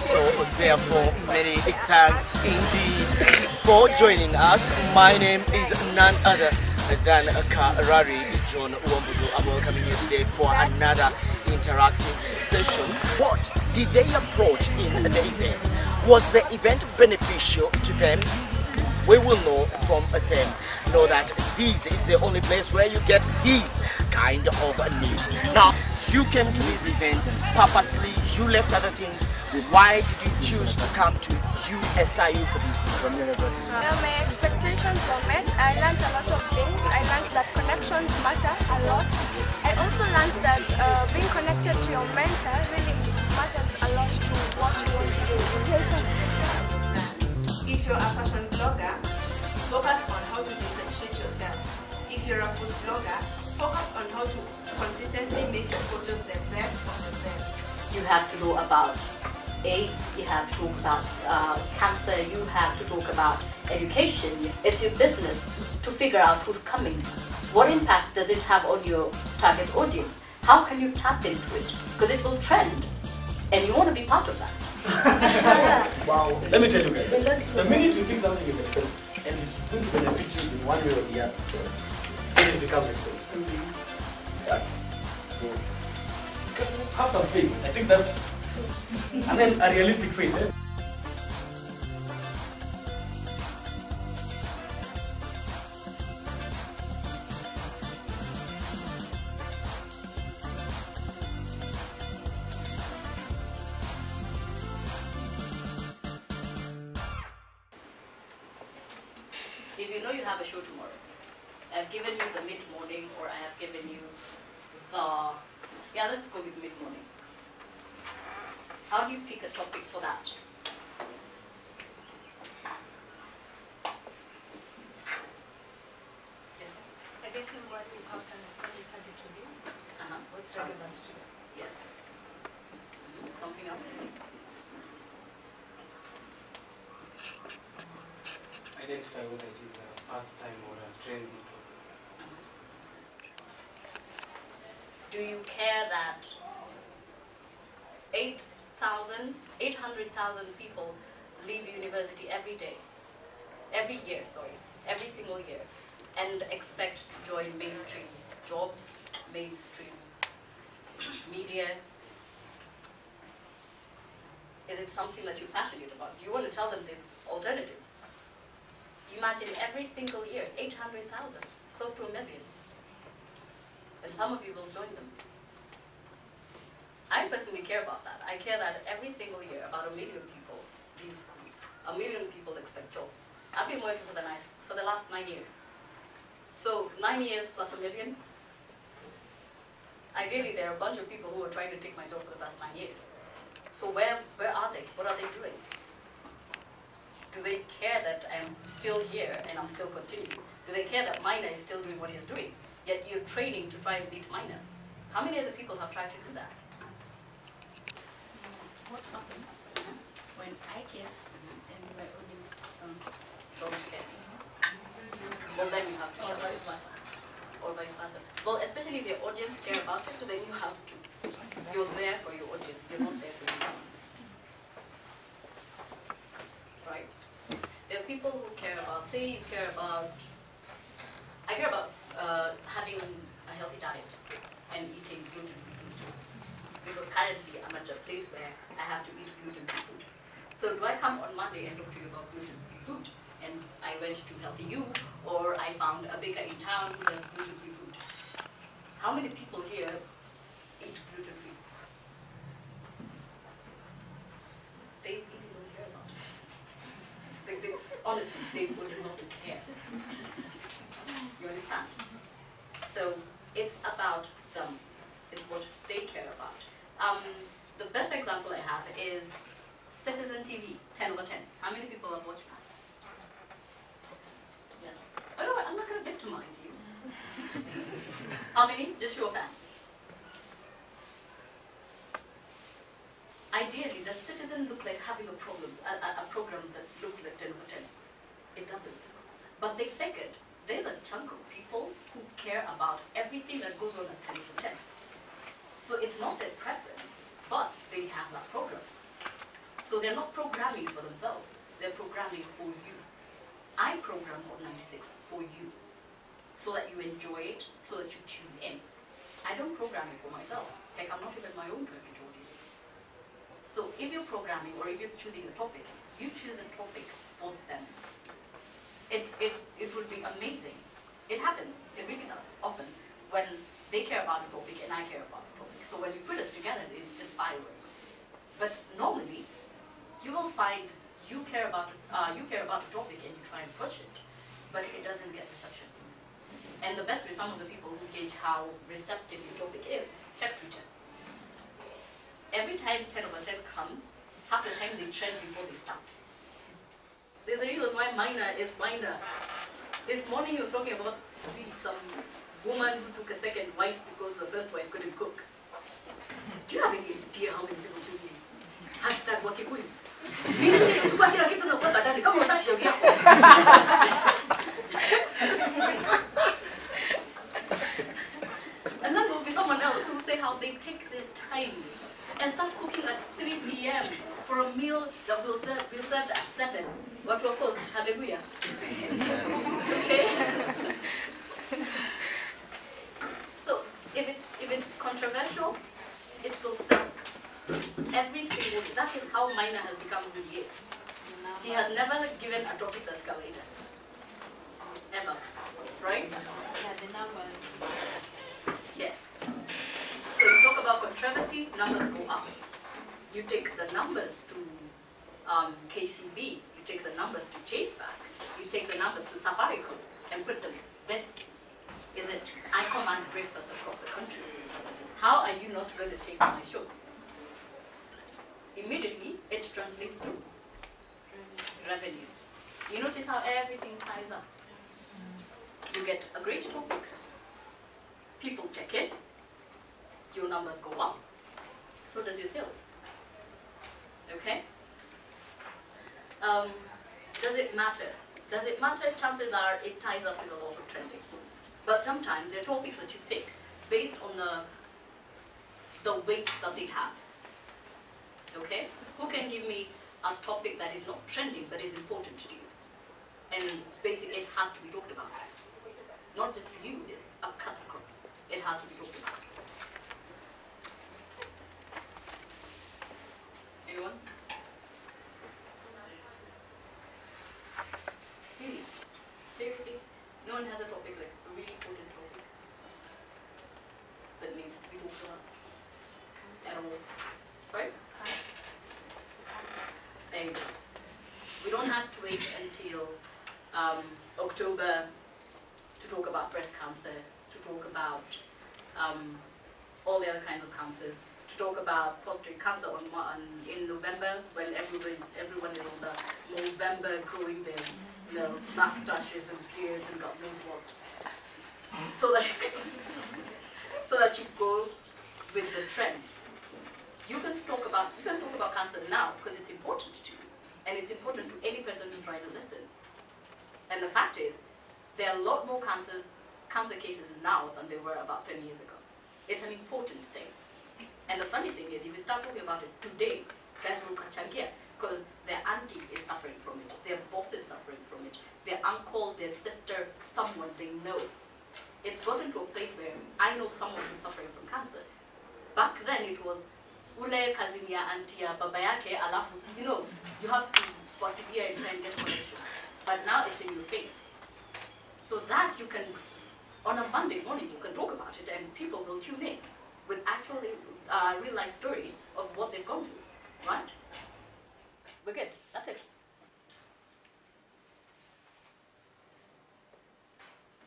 So therefore, many thanks indeed for joining us. My name is none other than Karari John Wambudu. I'm welcoming you today for another interactive session. What did they approach in the event? Was the event beneficial to them? We will know from them. Know that this is the only place where you get these kind of news. Now, you came to this event purposely, you left other things. Why did you choose to come to USIU for this event? My expectations were met. I learned a lot of things. I learned that connections matter a lot. I also learned that being connected to your mentor really matters a lot to what you want to do. If you're a fashion blogger, focus on how to differentiate yourself. If you're a food blogger, focus on how to consistently make your photos the best of the best. You have to know about AIDS, you have to talk about cancer, you have to talk about education. It's your business to figure out who's coming. What impact does it have on your target audience? How can you tap into it? Because it will trend and you want to be part of that. Wow. Let me tell you guys, the minute you think something is expensive and it's going to benefit you in one way or the other, then it becomes expensive. Yeah. So, have some faith. I think that's, and then a realistic faith. Eh? If you know you have a show tomorrow, I've given you the mid-morning, or I have given you the, let's go with mid-morning. How do you pick a topic for that? I guess number one, you have to understand your target audience. What's relevant to them? Yes. Something else? Identify whether it is a pastime or a trendy topic. Do you care that 800,000 people leave university every single year, and expect to join mainstream jobs, mainstream media? Is it something that you're passionate about? Do you want to tell them there's alternatives? Imagine every single year, 800,000, close to 1 million. And some of you will join them. I personally care about that. I care that every single year, about 1 million people leave school. 1 million people expect jobs. I've been working for the last 9 years. So 9 years plus 1 million. Ideally, there are a bunch of people who are trying to take my job for the past 9 years. So where are they? What are they doing? Do they care that I'm still here and I'm still continuing? Do they care that Minor is still doing what he's doing? Yet you're training to try and beat Minor. How many other people have tried to do that? What happens when I care and my audience Don't care. Well, then you have to. or vice versa? Or vice versa. Well, especially if your audience care about it, so then you have to. You're there for your audience. You're not there for yourself. Right? There are people who care about, say you care about, I care about having a healthy diet and eating gluten-free food. Because currently I'm at a place where I have to eat gluten-free food. So do I come on Monday and talk to you about gluten-free food? And I went to Healthy You, or I found a baker in town who does gluten-free food. How many people here eat gluten-free? They really don't care about it. Honestly, they would not care. You understand? So it's about them. It's what they care about. The best example I have is Citizen TV, 10/10. How many people have watched that? Yes. Oh no, I'm not going to victimize you. How many? Just show of hands. Ideally, does Citizen look like having a program that looks like 10/10? It doesn't. But they figured there's a chunk of people who care about everything that goes on at 10/10. So it's not their preference, but they have that program. So they're not programming for themselves. They're programming for you. I program Hot 96 for you, so that you enjoy it, so that you tune in. I don't program it for myself. Like, I'm not even my own perfect audience. So if you're programming or if you're choosing a topic, you choose a topic for them. It would be amazing. It happens, it really does, often, when they care about a topic and I care about the topic. So when you put us together, it's just fireworks. But normally, you will find you care about the topic and you try and push it, but it doesn't get reception. And the best way, some of the people who gauge how receptive your topic is, check Twitter. Every time 10 over 10 comes, half the time they trend before they start. There's a reason why minor is minor. This morning he was talking about some woman who took a second wife because the first wife couldn't cook. Do you have any idea how many people tune in? Hashtag Wakikuyu. And then there'll be someone else who will say how they take their time and start cooking at 3 p.m. for a meal that will be served at 7. But of course, hallelujah. Okay? So if it's controversial, it will sell. Every single, that is how Minor has become who he is. He has never given a topic escalator. Ever. Right? Yeah, the numbers. Yes. So you talk about controversy, numbers go up. You take the numbers to KCB, you take the numbers to Chaseback, you take the numbers to Safaricom and put them. This is it. I command breakfast across the country. How are you not going to take my show? Immediately, it translates to revenue. You notice how everything ties up. You get a great topic. People check in. Your numbers go up. So does your sales. Okay? Does it matter? Does it matter? Chances are it ties up with a lot of trending. But sometimes there are topics that you pick based on the weight that they have. Okay? Who can give me a topic that is not trending but is important to you? And basically it has to be talked about. Not just for you, it's a cut across. It has to be talked about. Anyone? Really? Seriously? No one has a topic, like a really important topic that needs to be talked about at all. Right? There you go. We don't have to wait until October to talk about breast cancer, to talk about all the other kinds of cancers, to talk about prostate cancer in November when everyone is on the November growing their mustaches and beards and God knows what. So that you go with the trend. You can talk about cancer now because it's important to you. And it's important to any person who's trying to listen. And the fact is, there are a lot more cancer cases now than there were about 10 years ago. It's an important thing. And the funny thing is, if you start talking about it today, guys will kachangia because their auntie is suffering from it, their boss is suffering from it, their uncle, their sister, someone they know. It's gotten to a place where I know someone who's suffering from cancer. Back then it was ule kazini ya auntie ya baba yake alafu, you have to fuatilia and try and get connection. But now it's in your face. So that you can, on a Monday morning, you can talk about it and people will tune in with actually real life stories of what they've gone through, right? We're good. That's it.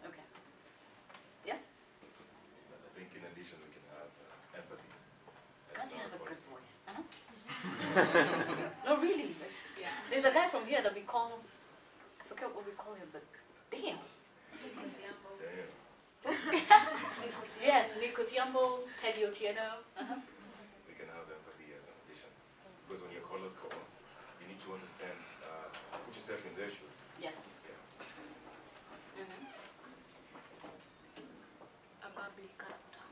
Okay. Yes? I think in addition we can have empathy. God, you have a good voice. No, really. Yeah. There's a guy from here that we call, I forget what we call him, but damn. Yes, Nico Tiambo, Teddy Otieno. We can have empathy as an addition. Because when your callers call, you need to understand, put yourself in their shoes. Yes. Yeah. A bubbly character.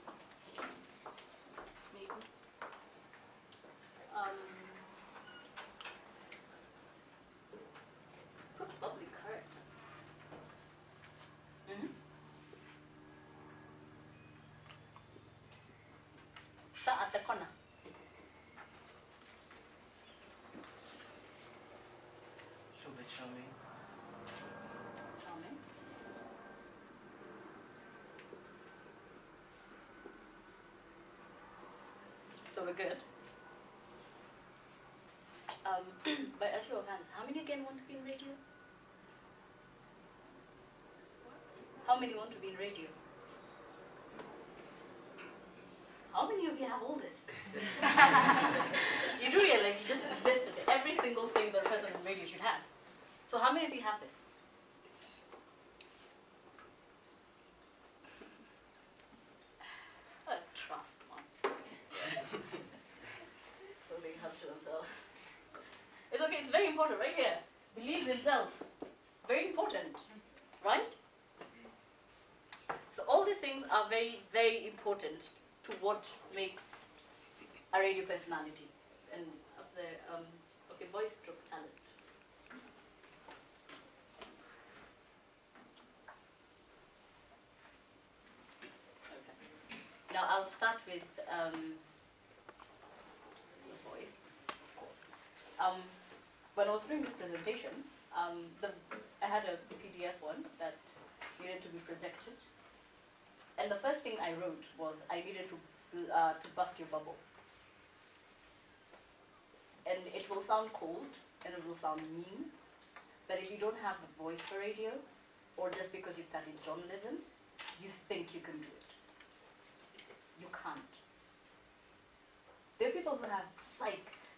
Maybe. at the corner. So be charming. Charming. So we're good. By a show of hands, how many again want to be in radio? How many want to be in radio? How many of you have all this? You do realize you just listed every single thing that a person in radio should have. So how many of you have this? Trust one. So they help to themselves. It's okay, it's very important right here. Believe in self. Very important. Right? So all these things are very, very important to what makes a radio personality. And up there, okay, voice stroke talent. Okay. Now I'll start with the voice, of course. When I was doing this presentation, I had a PDF one that needed to be projected. And the first thing I wrote was I needed to bust your bubble. And it will sound cold, and it will sound mean, but if you don't have the voice for radio, or just because you studied journalism, you think you can do it. You can't. There are people who have,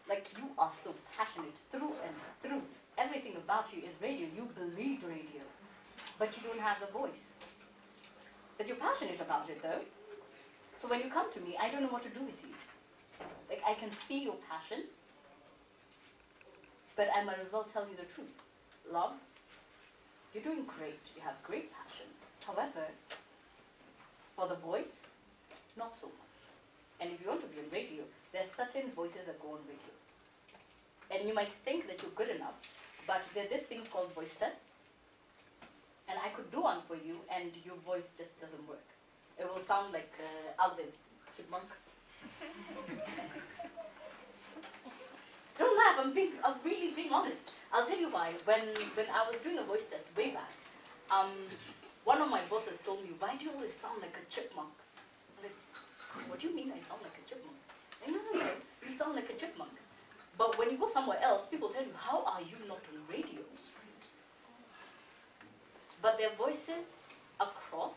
like you are so passionate through and through. Everything about you is radio. You believe radio, but you don't have the voice. But you're passionate about it, though. So when you come to me, I don't know what to do with you. Like, I can see your passion, but I might as well tell you the truth. Love, you're doing great. You have great passion. However, for the voice, not so much. And if you want to be on radio, there are certain voices that go on radio. And you might think that you're good enough, but there's this thing called voice test. And I could do one for you, and your voice just doesn't work. It will sound like Alvin, chipmunk. Don't laugh, I'm really being honest. I'll tell you why. When I was doing a voice test way back, one of my bosses told me, why do you always sound like a chipmunk? I was like, what do you mean I sound like a chipmunk? And no, you sound like a chipmunk. But when you go somewhere else, people tell you, how are you not on radio? But there are voices across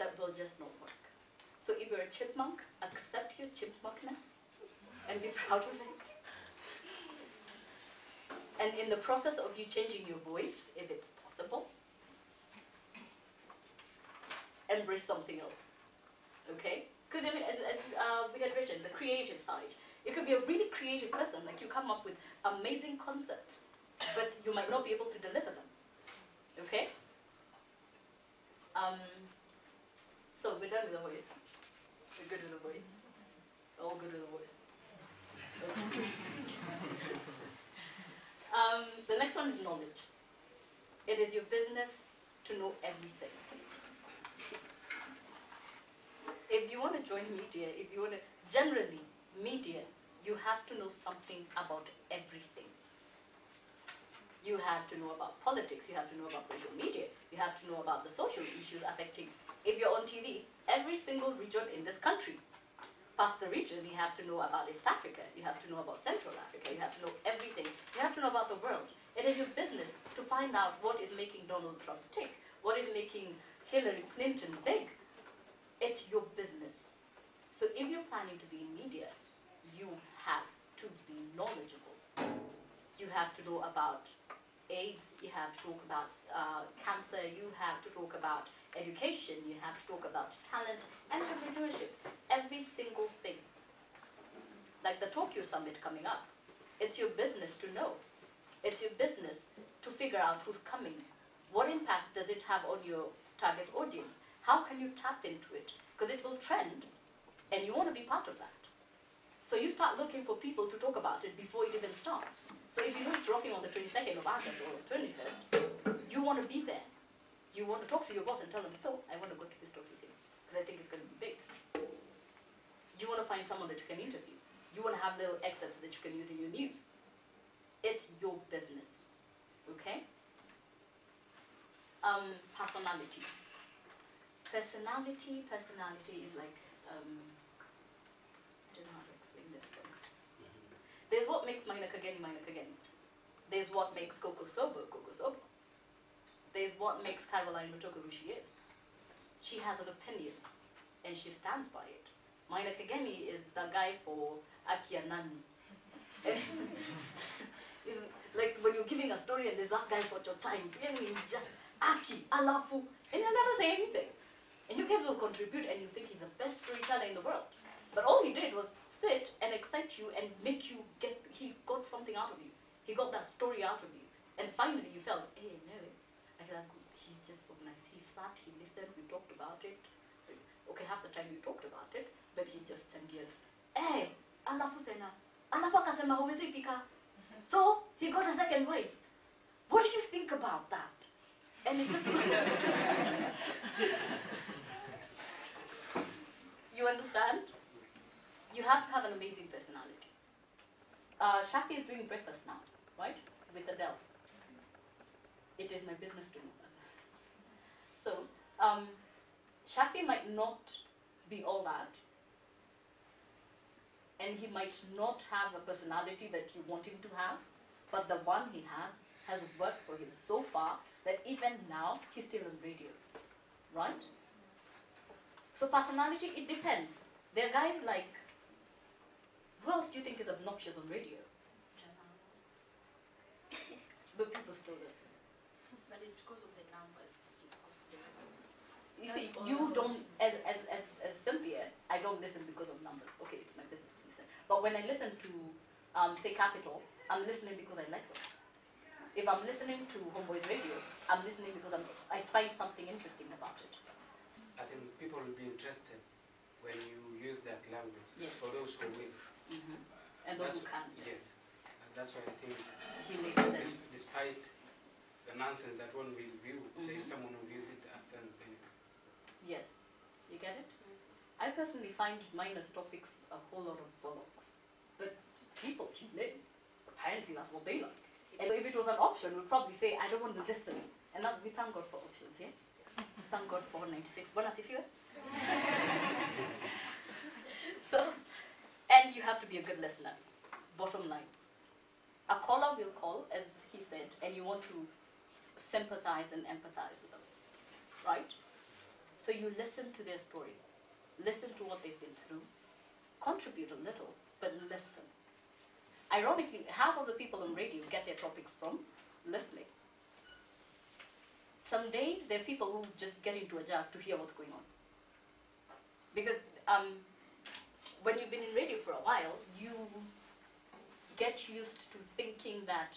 that will just not work. So if you're a chipmunk, accept your chipmunkness and be proud of it. And in the process of you changing your voice, if it's possible, embrace something else. Okay? Because I mean, as we had written, the creative side. It could be a really creative person, like you come up with amazing concepts, but you might not be able to deliver them. Okay? So we're done with the voice. We're good with the voice. All good with the voice. The next one is knowledge. It is your business to know everything. If you want to join media, if you want to, generally, media, you have to know something about everything. You have to know about politics, you have to know about social media, you have to know about the social issues affecting. If you're on TV, every single region in this country, past the region, you have to know about East Africa, you have to know about Central Africa, you have to know everything. You have to know about the world. It is your business to find out what is making Donald Trump tick, what is making Hillary Clinton big. It's your business. So if you're planning to be in media, you have to be knowledgeable. You have to know about AIDS, you have to talk about cancer, you have to talk about education, you have to talk about talent, entrepreneurship, every single thing. Like the Tokyo Summit coming up, it's your business to know. It's your business to figure out who's coming. What impact does it have on your target audience? How can you tap into it? Because it will trend, and you want to be part of that. So you start looking for people to talk about it before it even starts. So if you know it's rocking on the 22nd of August or the 21st, you want to be there. You want to talk to your boss and tell them, so, I want to go to this Tokyo thing, because I think it's going to be big. You want to find someone that you can interview. You want to have little excerpts that you can use in your news. It's your business. Okay? Personality. Personality is like, I don't know how to explain this one. There's what makes Maina Kageni. There's what makes Coco Sobo. There's what makes Caroline Mutoko who she is. She has an opinion, and she stands by it. Maina Kageni is the guy for Akia Nani. Like when you're giving a story and there's that guy for your time, you just Aki, Alafu, and he'll never say anything. And you guys will contribute and you think he's the best storyteller in the world. But all he did was sit and excite you and make you he got something out of you. He got that story out of you. And finally you felt, hey, no, I said, he's just so nice. He sat, he listened, we talked about it. Okay, half the time we talked about it, but he just changied. Hey, Alafu Sena, Alafu akasema huwezi pika. So he got a second wife. What do you think about that? And it just you understand? You have to have an amazing personality. Shafi is doing breakfast now, right? With Adele. It is my business to know that. So, Shafi might not be all that, and he might not have a personality that you want him to have, but the one he has worked for him so far that even now he's still on radio, right? So personality, it depends. There are guys like, who else do you think is obnoxious on radio? But people still listen. But it's because of the numbers. You see, you don't, as Cynthia, I don't listen because of numbers. Okay, it's my business to listen. But when I listen to, say, Capital, I'm listening because I like them. If I'm listening to Homeboys Radio, I'm listening because I find something interesting about it. I think people will be interested when you use that language, yes, for those who will. And those who can't. Yes. And that's why I think, despite the nonsense that one will view, there is someone who views it as sense anyway. Yes. You get it? I personally find minus topics a whole lot of bollocks. But people tune in. Apparently that's what they like. And if it was an option, we'd probably say, I don't want to listen. And that, we thank God for options, yeah? Thank God for 96. Buenas ifyo. So, and you have to be a good listener. Bottom line. A caller will call, as he said, and you want to sympathize and empathize with them. Right? So you listen to their story. Listen to what they've been through. Contribute a little, but listen. Ironically, half of the people on radio get their topics from listening. Some days, there are people who just get into a jazz to hear what's going on. Because when you've been in radio for a while, you get used to thinking that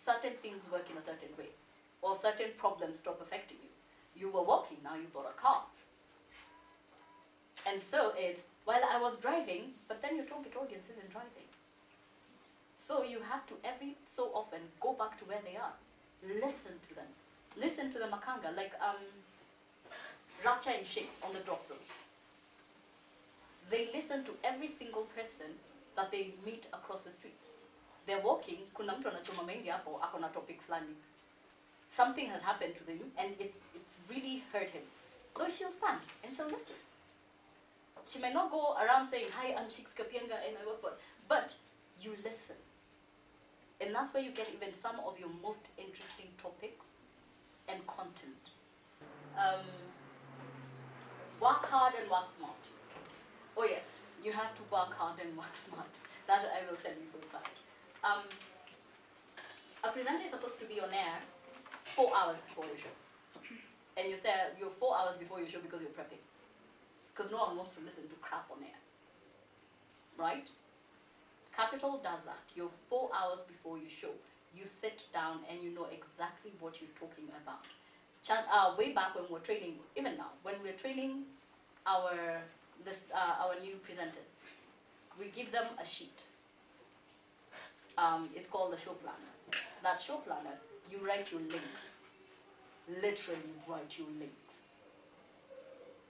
certain things work in a certain way, or certain problems stop affecting you. You were walking, now you bought a car. And so it's, well, I was driving, but then your target audience isn't driving. So you have to every so often go back to where they are. Listen to them. Listen to the makanga, like Rapture and Shakes on the drop zone. They listen to every single person that they meet across the street. They're walking, kuna mtu anachoma mahindi hapo, ako na topic flani. Something has happened to them and it's really hurt him. So she'll stand and she'll listen. She may not go around saying, hi, I'm Chicks Kapienga and I work for, but you listen. And that's where you get even some of your most interesting topics and content. Work hard and work smart. Oh yes, you have to work hard and work smart. That I will tell you for a fact. A presenter is supposed to be on air 4 hours before your show. And you say you're 4 hours before your show because you're prepping. Because no one wants to listen to crap on air. Right? Capital does that. You're 4 hours before your show. You sit down and you know exactly what you're talking about. Way back when we're training, even now, when we're training our new presenters, we give them a sheet. It's called the show planner. That show planner, you write your links. Literally write your links.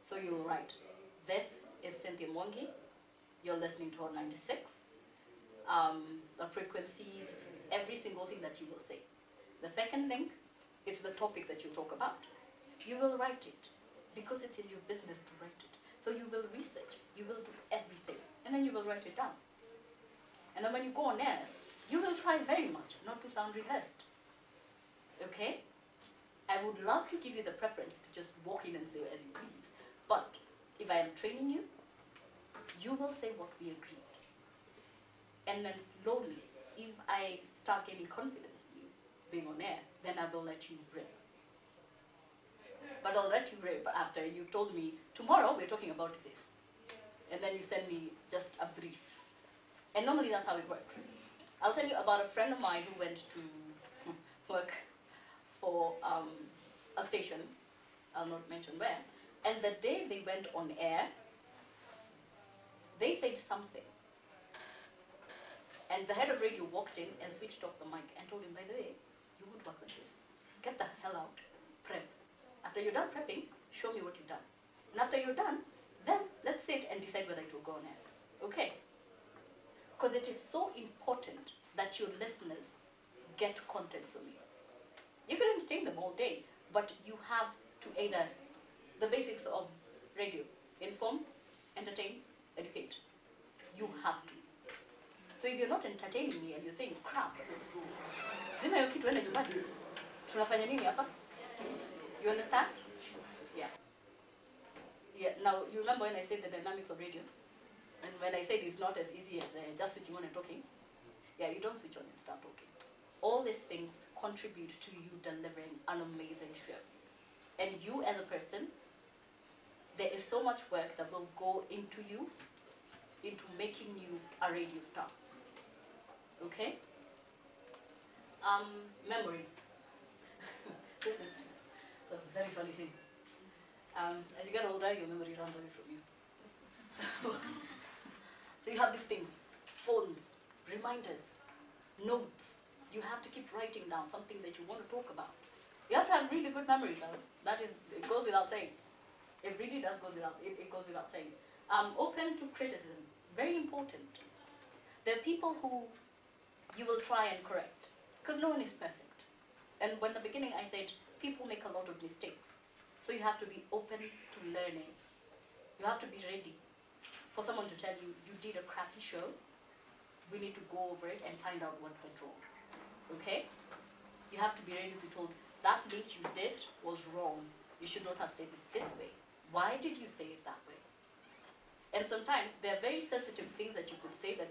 So you'll write, this is Cynthia Mwangi, you're listening to Hot 96, the frequencies, every single thing that you will say. The second thing is the topic that you talk about. You will write it because it is your business to write it. So you will research, you will do everything, and then you will write it down. And then when you go on air, you will try very much not to sound rehearsed. Okay? I would love to give you the preference to just walk in and say as you please. But if I am training you, you will say what we agreed. And then slowly, if I start gaining confidence in you being on air, then I will let you rip. But I'll let you rip after you told me, tomorrow we're talking about this. And then you send me just a brief. And normally that's how it works. I'll tell you about a friend of mine who went to work for a station, I'll not mention where, and the day they went on air, they said something. And the head of radio walked in and switched off the mic and told him, by the way, you won't work on this. Get the hell out, prep. After you're done prepping, show me what you've done. And after you're done, then let's sit and decide whether it will go on air. Okay? Because it is so important that your listeners get content from you. You can entertain them all day, but you have to either, the basics of radio, inform, entertain, educate. You have to. So if you're not entertaining me and you're saying crap, zima hiyo kitu enda nyumbani. Tunafanya nini hapa? You understand? Yeah. Yeah. Now you remember when I said the dynamics of radio, and when I said it's not as easy as just switching on and talking. Yeah, you don't switch on and start talking. All these things contribute to you delivering an amazing show. And you as a person, there is so much work that will go into you, into making you a radio star. Okay? Memory. This is a very funny thing. As you get older, your memory runs away from you. So you have these things, phones, reminders, notes. You have to keep writing down something that you want to talk about. You have to have really good memory, though. That is, it goes without saying. It really does go without, it goes without saying. Open to criticism, very important. There are people who you will try and correct, because no one is perfect. And when the beginning I said, people make a lot of mistakes. So you have to be open to learning. You have to be ready for someone to tell you, you did a crappy show. We need to go over it and find out what went wrong. Okay? You have to be ready to be told, that which you did was wrong. You should not have said it this way. Why did you say it that way? And sometimes there are very sensitive things that you could say that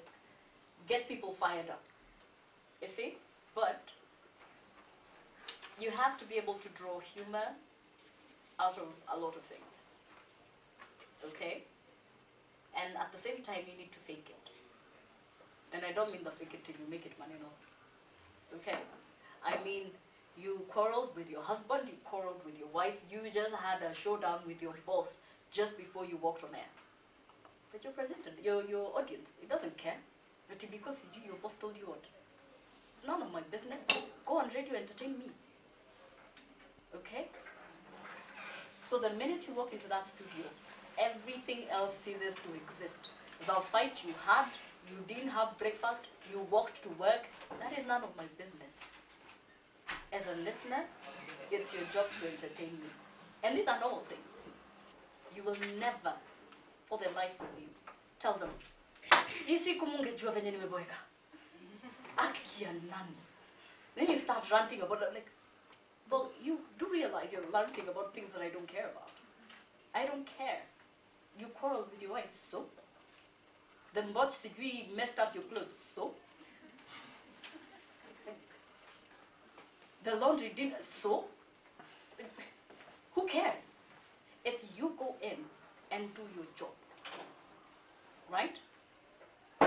get people fired up. You see? But you have to be able to draw humor out of a lot of things. Okay? And at the same time, you need to fake it. And I don't mean the fake it till you make it money, no. Okay? I mean, you quarreled with your husband, you quarreled with your wife, you just had a showdown with your boss just before you walked on air. But your president, your audience, it doesn't care. But because your boss told you what? It's none of my business. Go on radio, entertain me. Okay? So the minute you walk into that studio, everything else ceases to exist. The fight you had, you didn't have breakfast, you walked to work, that is none of my business. As a listener, it's your job to entertain me. And these are normal things. You will never, for the life of you, tell them, isi kumungejua venye nimeboeka. Akia nani. Then you start ranting about it, like, well, you do realize you're ranting about things that I don't care about. I don't care. You quarreled with your wife, so? The mbot sijui messed up your clothes, so? The laundry didn't, so? Who cares? It's you go in and do your job. Right?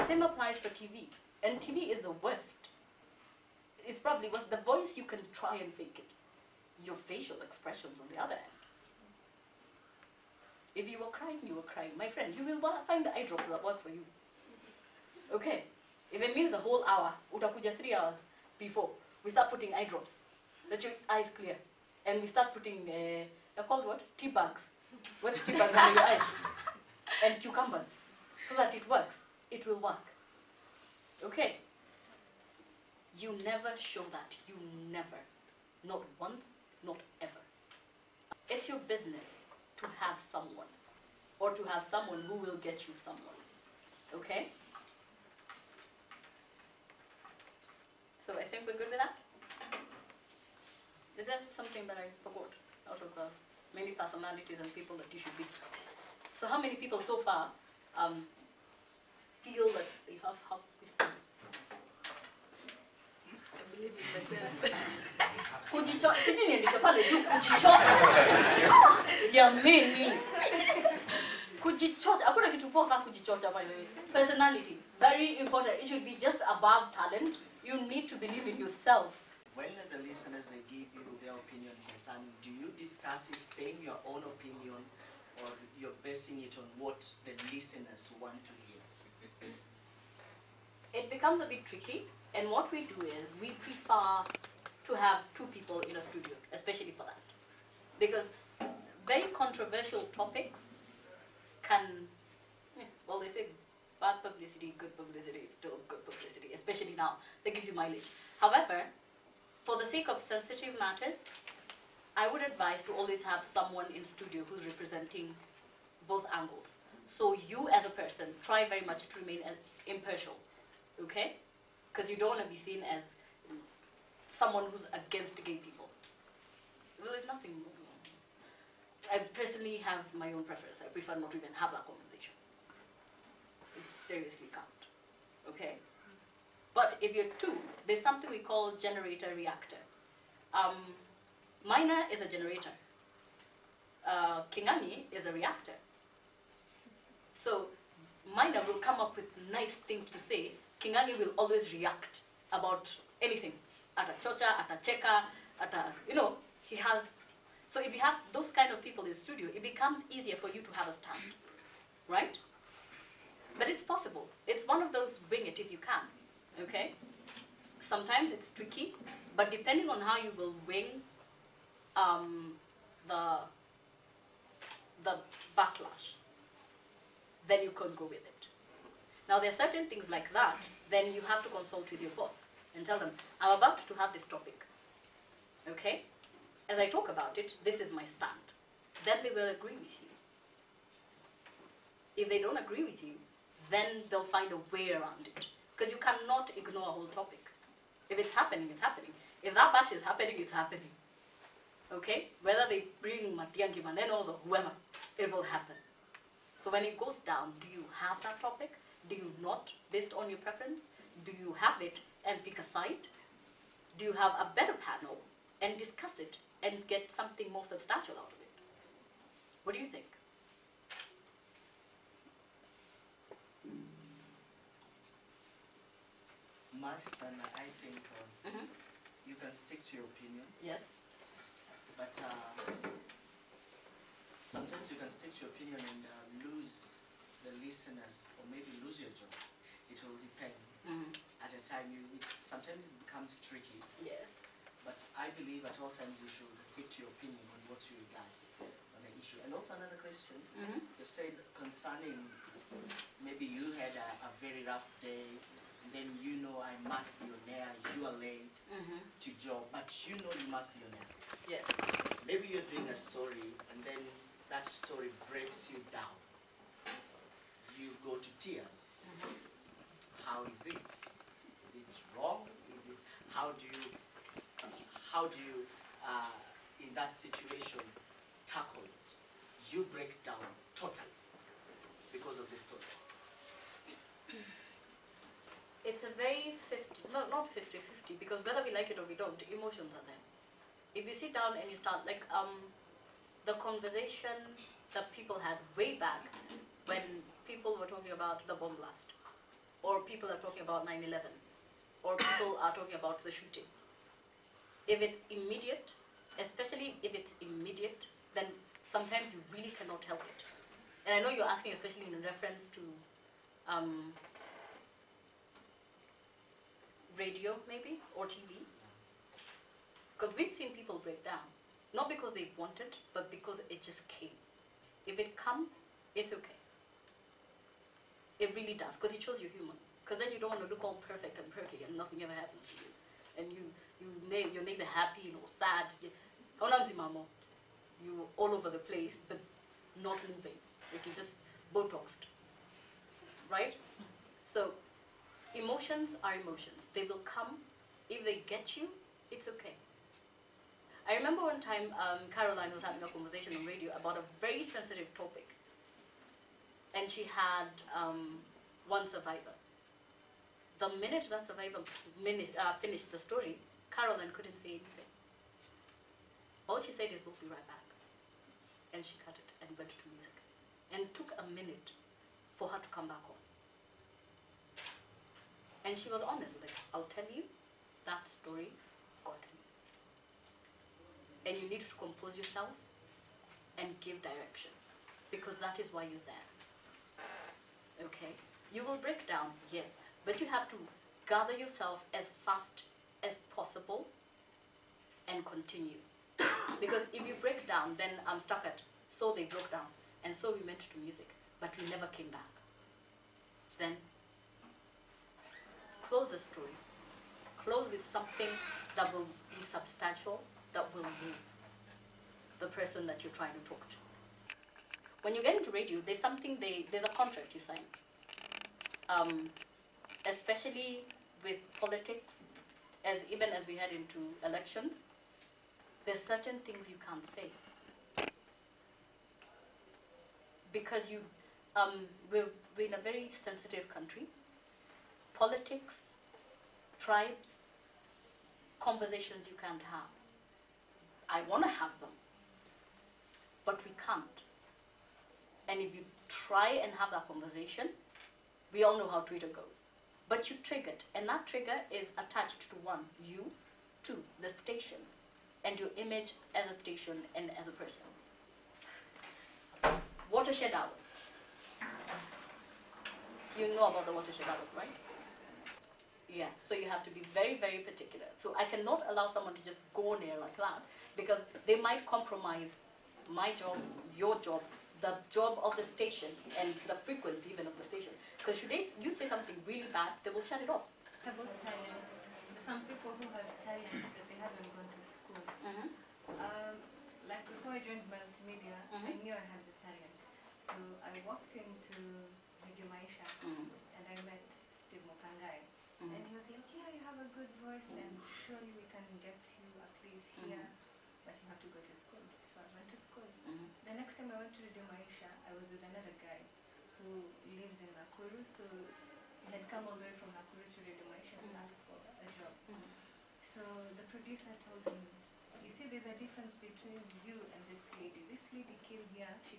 Same applies for TV. And TV is the worst. It's probably what the voice you can try and fake it. Your facial expressions on the other hand. If you were crying, you were crying. My friend, you will find the eye drops that work for you. Okay? If it means the whole hour, utakuja 3 hours before, we start putting eye drops. Let your eyes clear. And we start putting, they're called what? Tea bags. What is tea bags under your eyes? And cucumbers. so that it works. It will work. Okay? You never show that. You never. Not once, not ever. It's your business to have someone, or to have someone who will get you someone. Okay? So I think we're good with that? Is there something that I forgot out of the many personalities and people that you should be? So how many people so far feel that they have half this thing? I believe it's better. Kujichota. Sijui niandike pale juu kujichota. Jameni. Kujichota. Hakuna kitu poa kama kujichota, by the way. Personality. Very important. It should be just above talent. You need to believe in yourself. When the listeners, they give you their opinion concerning, do you discuss it, saying your own opinion, or you're basing it on what the listeners want to hear? It becomes a bit tricky, and what we do is we prefer to have two people in a studio, especially for that. Because very controversial topics can, well, they say bad publicity, good publicity is still good publicity, especially now. That gives you mileage. However, for the sake of sensitive matters, I would advise to always have someone in studio who's representing both angles. So you as a person, try very much to remain as impartial, okay? Because you don't want to be seen as someone who's against gay people. Well, there's nothing wrong. I personally have my own preference. I prefer not to even have that conversation. It seriously can't, okay? But if you're two, there's something we call generator-reactor. Minor is a generator. Kingani is a reactor. So Minor will come up with nice things to say. Kingani will always react about anything. At a chocha, at a cheka, at a, he has. So if you have those kind of people in the studio, it becomes easier for you to have a stand, right? But it's possible. It's one of those wing it if you can. Okay? Sometimes it's tricky, but depending on how you will wing the backlash, then you can go with it. Now there are certain things like that, then you have to consult with your boss and tell them, I'm about to have this topic. Okay? As I talk about it, this is my stand. Then they will agree with you. If they don't agree with you, then they'll find a way around it. Because you cannot ignore a whole topic. If it's happening, it's happening. If that bash is happening, it's happening. Okay? Whether they bring Matiangi Manenos or whoever, it will happen. So when it goes down, do you have that topic? Do you not, based on your preference? Do you have it and pick a side? Do you have a better panel and discuss it and get something more substantial out of it? What do you think? My stand, I think you can stick to your opinion. Yes. But sometimes you can stick to your opinion and lose the listeners, or maybe lose your job. It will depend. At a time, sometimes it becomes tricky. Yes. But I believe at all times you should stick to your opinion on what you regard on the issue. And also another question, you said concerning maybe you had a very rough day, and then I must be on air, you are late to job, but you must be on air. Yes. Maybe you're doing a story, and then that story breaks you down. You go to tears. How is it? Is it wrong? How do you in that situation tackle it? You break down totally because of the story. It's a very 50, no, not 50-50, because whether we like it or we don't, emotions are there. If you sit down and you start, like the conversation that people had way back when people were talking about the bomb blast, or people are talking about 9/11, or people are talking about the shooting. If it's immediate, especially if it's immediate, then sometimes you really cannot help it. And I know you're asking especially in reference to radio maybe, or TV. Because we've seen people break down. Not because they wanted, but because it just came. If it comes, it's okay. It really does, because it shows you're human. Because then you don't want to look all perfect and perky and nothing ever happens to you. And you're neither happy nor sad. You're all over the place, but not moving. Like you're just Botoxed. Right? So, emotions are emotions. They will come. If they get you, it's okay. I remember one time Caroline was having a conversation on radio about a very sensitive topic. And she had one survivor. The minute that survivor finished the story, Caroline couldn't say anything. All she said is, "We'll be right back." And she cut it and went to music. And it took a minute for her to come back on. And she was honest, like, "I'll tell you, that story got me." And you need to compose yourself and give direction, because that is why you're there. Okay? You will break down, yes, but you have to gather yourself as fast as possible and continue. Because if you break down, then I'm stuck at, so they broke down, and so we went to music, but we never came back. Then close the story. Close with something that will be substantial, that will move the person that you're trying to talk to. When you get into radio, there's a contract you sign. Especially with politics, even as we head into elections, there's certain things you can't say. Because we're in a very sensitive country. Politics, tribes, conversations you can't have. I want to have them, but we can't. And if you try and have that conversation, we all know how Twitter goes. But you triggered, and that trigger is attached to one, you, two, the station, and your image as a station and as a person. Watershed hours. You know about the watershed hours, right? Yeah, so you have to be very, very particular. So I cannot allow someone to just go near like that, because they might compromise my job, your job, the job of the station, and the frequency even of the station. Because should you say something really bad, they will shut it off. About talent, some people who have talent but they haven't gone to school. Like before I joined multimedia, I knew I had the talent. So I walked into Radio Maisha and I met Steve Mukangai. And he was like, "Yeah, you have a good voice and surely we can get you a place here, but you have to go to school." So I went to school. The next time I went to Radio Maisha, I was with another guy who lives in Nakuru, so he had come all the way from Nakuru to Radio Maisha to ask for a job. So the producer told him, "You see, there's a difference between you and this lady. This lady came here, she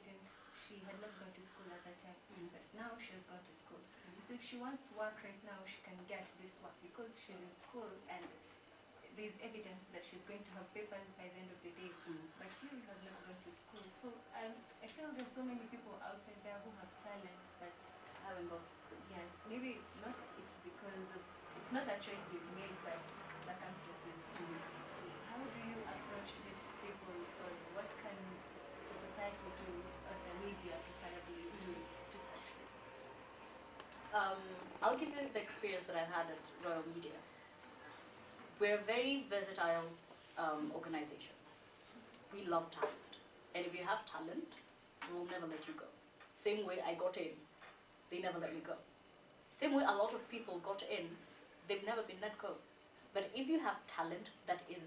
had not gone to school at that time, but now she has gone to school. So if she wants work right now, she can get this work because she's in school and there's evidence that she's going to have papers by the end of the day. But you have not gone to school." So I feel there's so many people outside there who have talent but Haven't gone to school. yes, maybe not. It's because it's not a choice they've made, but circumstances. So how do you approach these people, or what can the society do, or the media preferably do to such people? I'll give you the experience that I've had at Royal Media. We're a very versatile organization. We love talent. And if you have talent, we'll never let you go. Same way I got in, they never let me go. Same way a lot of people got in, they've never been let go. But if you have talent that is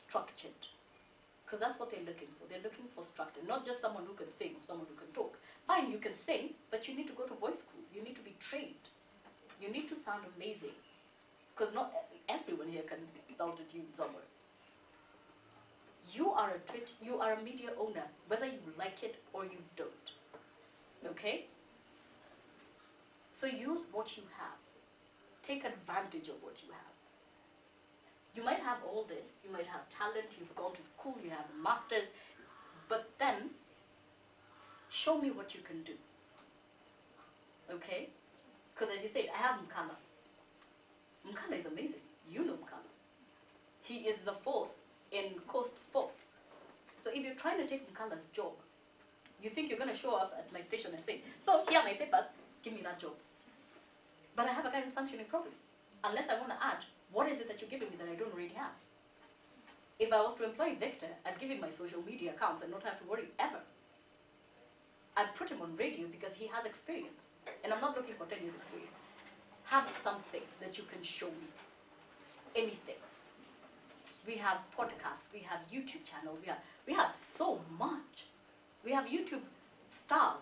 structured, because that's what they're looking for. They're looking for structure, not just someone who can sing or someone who can talk. Fine, you can sing, but you need to go to voice school. You need to be trained. You need to sound amazing. Because not everyone here can belt a tune somewhere. You are a media owner, whether you like it or you don't. Okay? So use what you have. Take advantage of what you have. You might have all this, you might have talent, you've gone to school, you have a master's, but then show me what you can do. Okay? Because as you said, I have Mkala. Mkala is amazing. You know Mkala. He is the fourth in Coast Sports. So if you're trying to take Mkala's job, you think you're going to show up at my station and say, "So here are my papers, give me that job. But I have a guy who's functioning properly. Unless I want to add, what is it that you're giving me that I don't already have? If I was to employ Victor, I'd give him my social media accounts and not have to worry ever. I'd put him on radio because he has experience. And I'm not looking for 10 years experience. Have something that you can show me. Anything. We have podcasts, we have YouTube channels, we have so much. We have YouTube stars.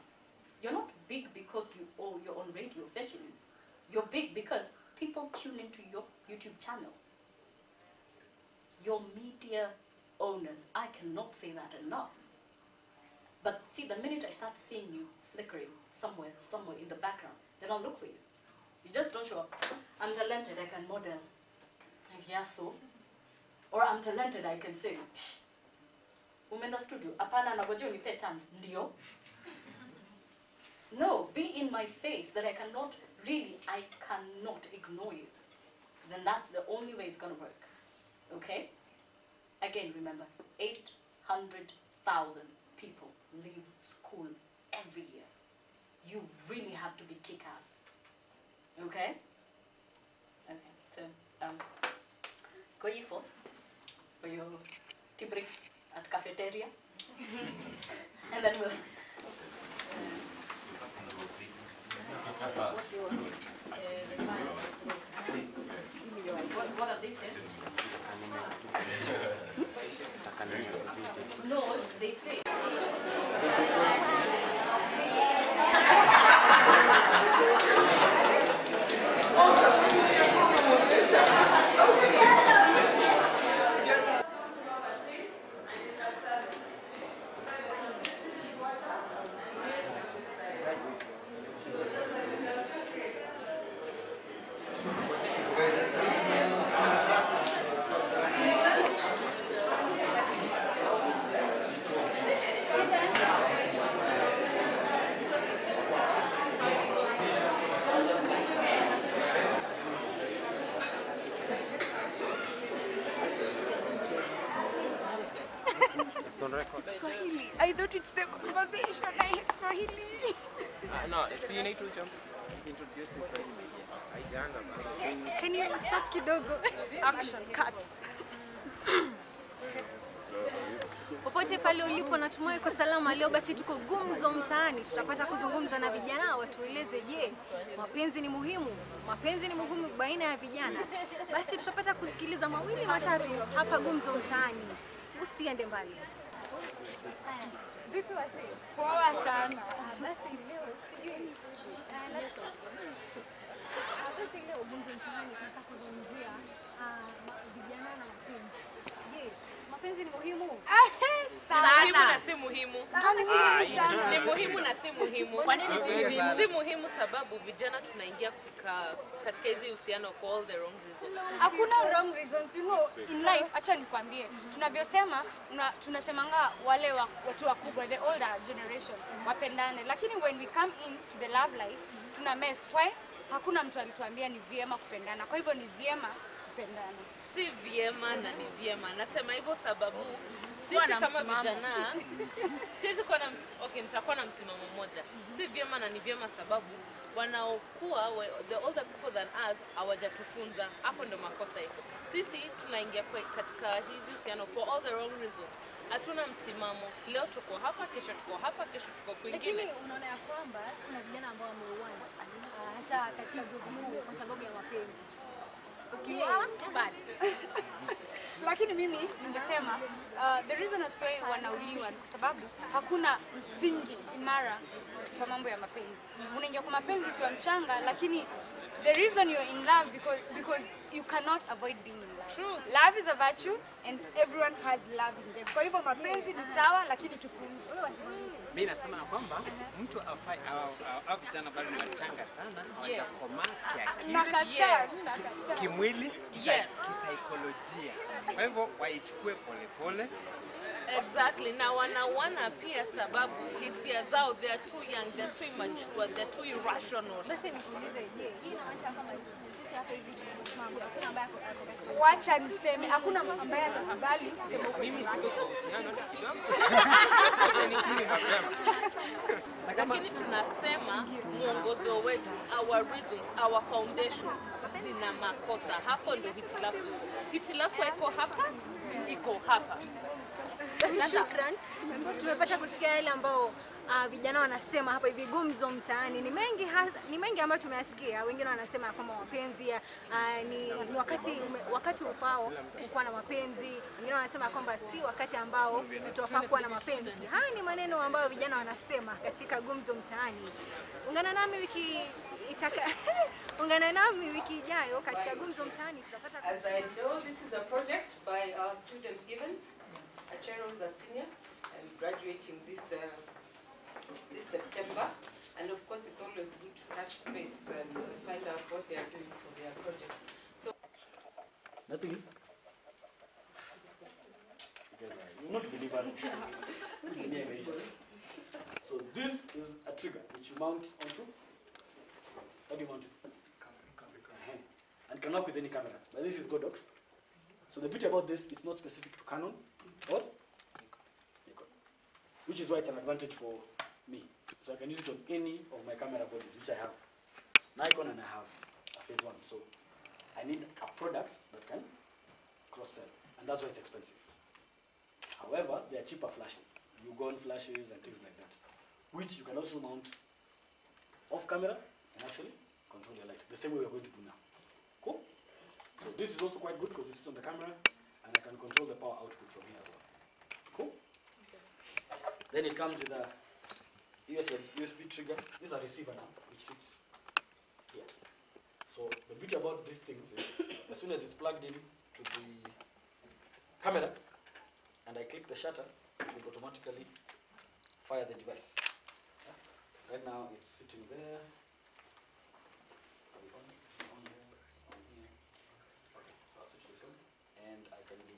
You're not big because you're on radio officially. You're big because people tune into your YouTube channel. Your media owners, I cannot say that enough. But see, the minute I start seeing you flickering somewhere in the background, then I'll look for you. You just don't show up. I'm talented, I can model. Like, yeah, so? Or I'm talented, I can sing. Umenda studio, apana nagojeo nipe chance, ndio? No, be in my face that I cannot ignore you. Then that's the only way it's going to work. Okay? Again, remember, 800,000 people leave school every year. You really have to be kick-ass. Okay? Okay, so, go you forth for your tea break at cafeteria. And then we'll... What are they saying? No, they say. Swahili. I thought it's the conversation. I hate Swahili. No, so you need to introduce the Swahili. Can you stop kidogo? Action, cut. Popote pale ulipo natumai kwa salama. Leo basi tuko gumzo mtaani. Tutapata kuzungumza na vijana watueleze, je, mapenzi ni muhimu? Mapenzi ni muhimu baina ya vijana. Basi tutapata kusikiliza mawili matatu hapa gumzo mtaani. Usiende mbali. Vipi wasi? Poa sana. Basi leo sijui leo gumzo mtaani tunataka kuzungumzia vijana na mapenzi. Je, mapenzi ni muhimu? Muhimu na si muhimu. Ni muhimu na si muhimu. Kwa nini si muhimu? Si muhimu sababu vijana tunaingia katika hizi uhusiano for all the wrong reasons. Hakuna wrong reasons, you know, in life. Acha nikwambie, tunavyosema tunasemanga wale watu wakubwa, the older generation, wapendane. Lakini when we come into the love life, tuna mess. Why? Hakuna mtu alituambia ni vyema kupendana. Kwa hivyo ni vyema kupendana. Si vyema na ni vyema. Nasema hivyo sababu sisi kama vijana sisi nitakuwa na msimamo mmoja. Si vyema na ni vyema sababu wanaokuwa the older people than us hawajatufunza. Hapo ndo makosa iko. Sisi tunaingia katika hizi uhusiano for all the wrong reasons. Hatuna msimamo. Leo tuko hapa, kesho tuko hapa, kesho tuko kwingine. Lakini unaona ya kwamba kuna vijana ambao wameuana hata katika jukumu kwa sababu ya mapenzi. Bad. Lakini mimi ningesema the reason as why wanauliwa ni kwa sababu hakuna msingi imara kwa mambo ya mapenzi. Unaingia kwa mapenzi ukiwa mchanga, lakini the reason you're in love because you cannot avoid being in love. True. Love is a virtue and everyone has love in them. Kwa hivyo mapenzi ni sawa, lakini tufunze. Mimi nasema kwamba mtu au vijana bado ni wachanga sana, hawajakomaa kiakili, kimwili, kisaikolojia. Kwa hivyo waichukue polepole. Exactly. Na wanawana pia sababu hisia zao, they are too young, they are too immature, they are too irrational. Basi nikuulize, je, hii inamaanisha kama yote hapa hivi tumesimama. Hakuna ambaye ako. Wacha niseme hakuna ambaye atakubali kusema Mimi siko kwa uhusiano na kitu ni mapema. Lakini tunasema mwongozo wetu, our reasons, our foundation zina makosa. Hapo ndio hitilafu. Hitilafu iko hapa, iko hapa. Shukran. Tumepata kusikia yale ambao vijana wanasema hapa hivi gumzo mtaani. Ni mengi ambayo tumeyasikia. Wengine wanasema kwamba mapenzi ni wakati ufao kuwa na mapenzi. Wengine wanasema kwamba si wakati ambao tutafaa kuwa na mapenzi. Haya ni maneno ambayo vijana wanasema katika gumzo mtaani. Ungana nami wiki ijayo katika gumzo mtaani tutapata. As I know, this is a project by our student Evans. Achero is a senior and graduating this September, and of course it's always good to touch base and find out what they are doing for their project. So nothing. You will not believe it. So this is a trigger which you mount onto. How do you mount it? And can work with any camera. But this is Godox. So the beauty about this is not specific to Canon or Nikon, which is why it's an advantage for me. So I can use it on any of my camera bodies, which I have Nikon and I have a Phase 1. So I need a product that can cross-sell, and that's why it's expensive. However, there are cheaper flashes, Ugon flashes and things like that, which you can also mount off camera and actually control your light, the same way we're going to do now. Cool? So this is also quite good because this is on the camera and I can control the power output from here as well. Cool? Okay. Then it comes with a USB trigger. This is a receiver now, which sits here. So the beauty about these things is as soon as it's plugged in to the camera and I click the shutter, it will automatically fire the device. Yeah? Right now it's sitting there. And I can do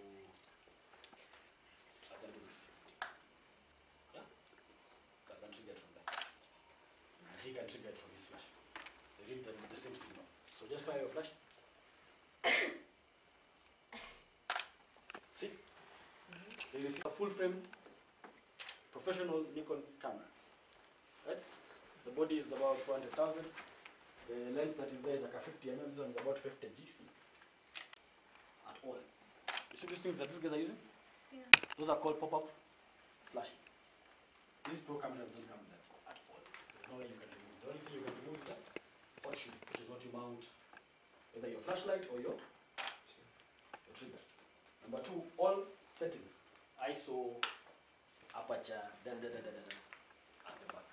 this. Yeah? I can trigger it from there. And he can trigger it from his flash. They read the same signal. So just fire your flash. See? There is a full frame professional Nikon camera. Right? The body is about 400,000. The lens that is there is like a 50 mm, this one is about 50 G. At all. You see these things that these guys are using? Yeah. Those are called pop-up flashing. These pro cameras don't come with that at all. There's no way you can remove it. The only thing you can remove is the hot shoe, which is what you mount either your flashlight or your trigger. Number 2, all settings, ISO, aperture, at the back.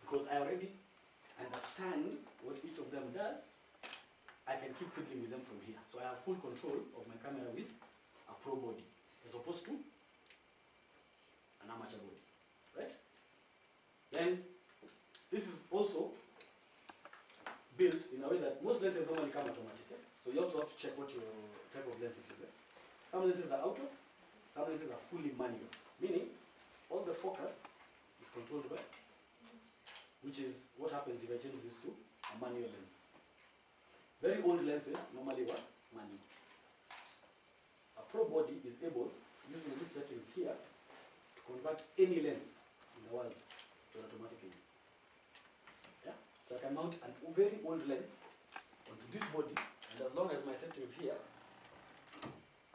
Because I already understand what each of them does, I can keep fiddling with them from here. So I have full control of my camera with a pro body, as opposed to an amateur body, right? Then, this is also built in a way that most lenses normally come automatic. Eh? So you also have to check what your type of lens is. Some lenses are auto, some lenses are fully manual, meaning all the focus is controlled by, which is what happens if I change this to a manual lens. Very old lenses normally were manual. A pro body is able, using these settings here, to convert any lens in the world to an automatic lens. Yeah? So I can mount a very old lens onto this body, and as long as my settings here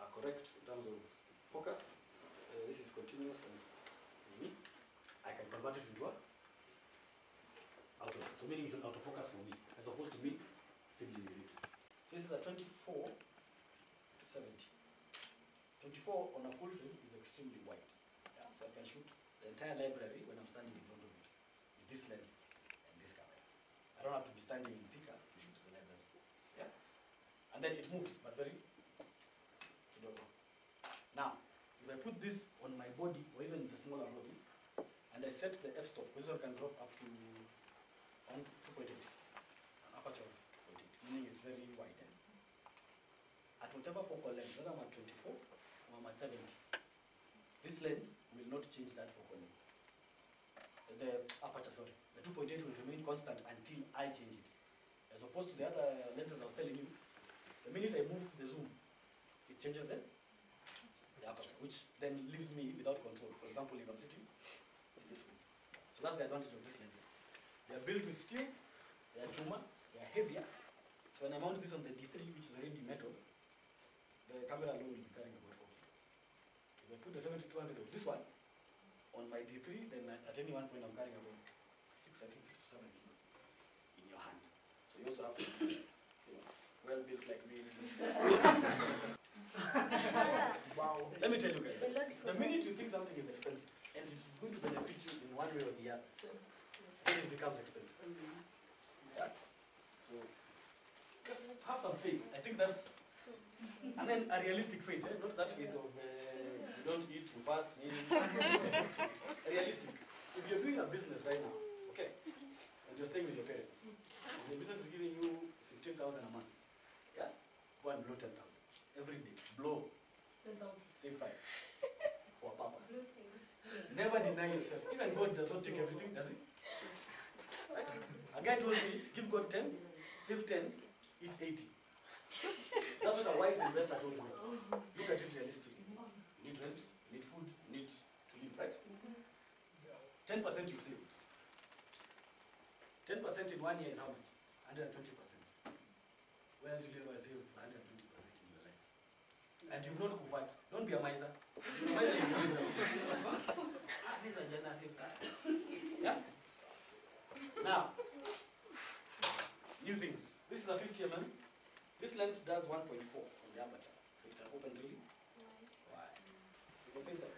are correct in terms of focus, this is continuous and unique, I can convert it into a auto. So meaning it will autofocus for me, as opposed to me fiddling with it. This is a 24 to 70. 24 on a full frame is extremely wide. Yeah? So I can shoot the entire library when I'm standing in front of it with this lens and this camera. I don't have to be standing in thicker to shoot the library. Yeah? And then it moves, but very kidogo. Now, if I put this on my body, or even the smaller bodies, and I set the f-stop, this one can drop up to 2.8, an aperture of 2.8, meaning it's very wide. At whatever focal length, whether I'm at 24 or I'm at 70, this lens will not change that focal length. The aperture, sorry. The 2.8 will remain constant until I change it. As opposed to the other lenses I was telling you, the minute I move the zoom, it changes the aperture, which then leaves me without control. For example, if I'm sitting in this way. So that's the advantage of these lenses. They are built with steel, they are chuma, they are heavier. So when I mount this on the D3, which is already metal, the camera alone will be carrying about 4 kilos. If I put the 7200 of this one on my D3, then at any one point I'm carrying about 6 to 7 kilos in your hand. So you also have to be well built like me. Wow. Let me tell you guys, the minute you think something is expensive and it's going to benefit you in one way or the other, then it becomes expensive. Yeah? So have some faith. I think that's, and then a realistic faith, not that faith of you don't eat, you fast, realistic. If you're doing a business right now, okay, and you're staying with your parents, and the business is giving you 15,000 a month, yeah, go and blow 10,000 every day. Blow 10,000. Save 5 for a purpose. Never deny yourself. Even God does not take everything, does he? Right? A guy told me, give God 10, save 10, eat 80. That's what a wise investor told me. Look at it realistically. You need rent, you need food, you need to live, right? 10% you save. 10% in 1 year is how much? 120%. Where else will you ever save 120% in your life? And you've not covered. Don't be a miser. You're a miser, you're a miser. Yeah? Now, new things. This is a 50 mm. This lens does 1.4 on the aperture. So it can open really wide. You can see inside.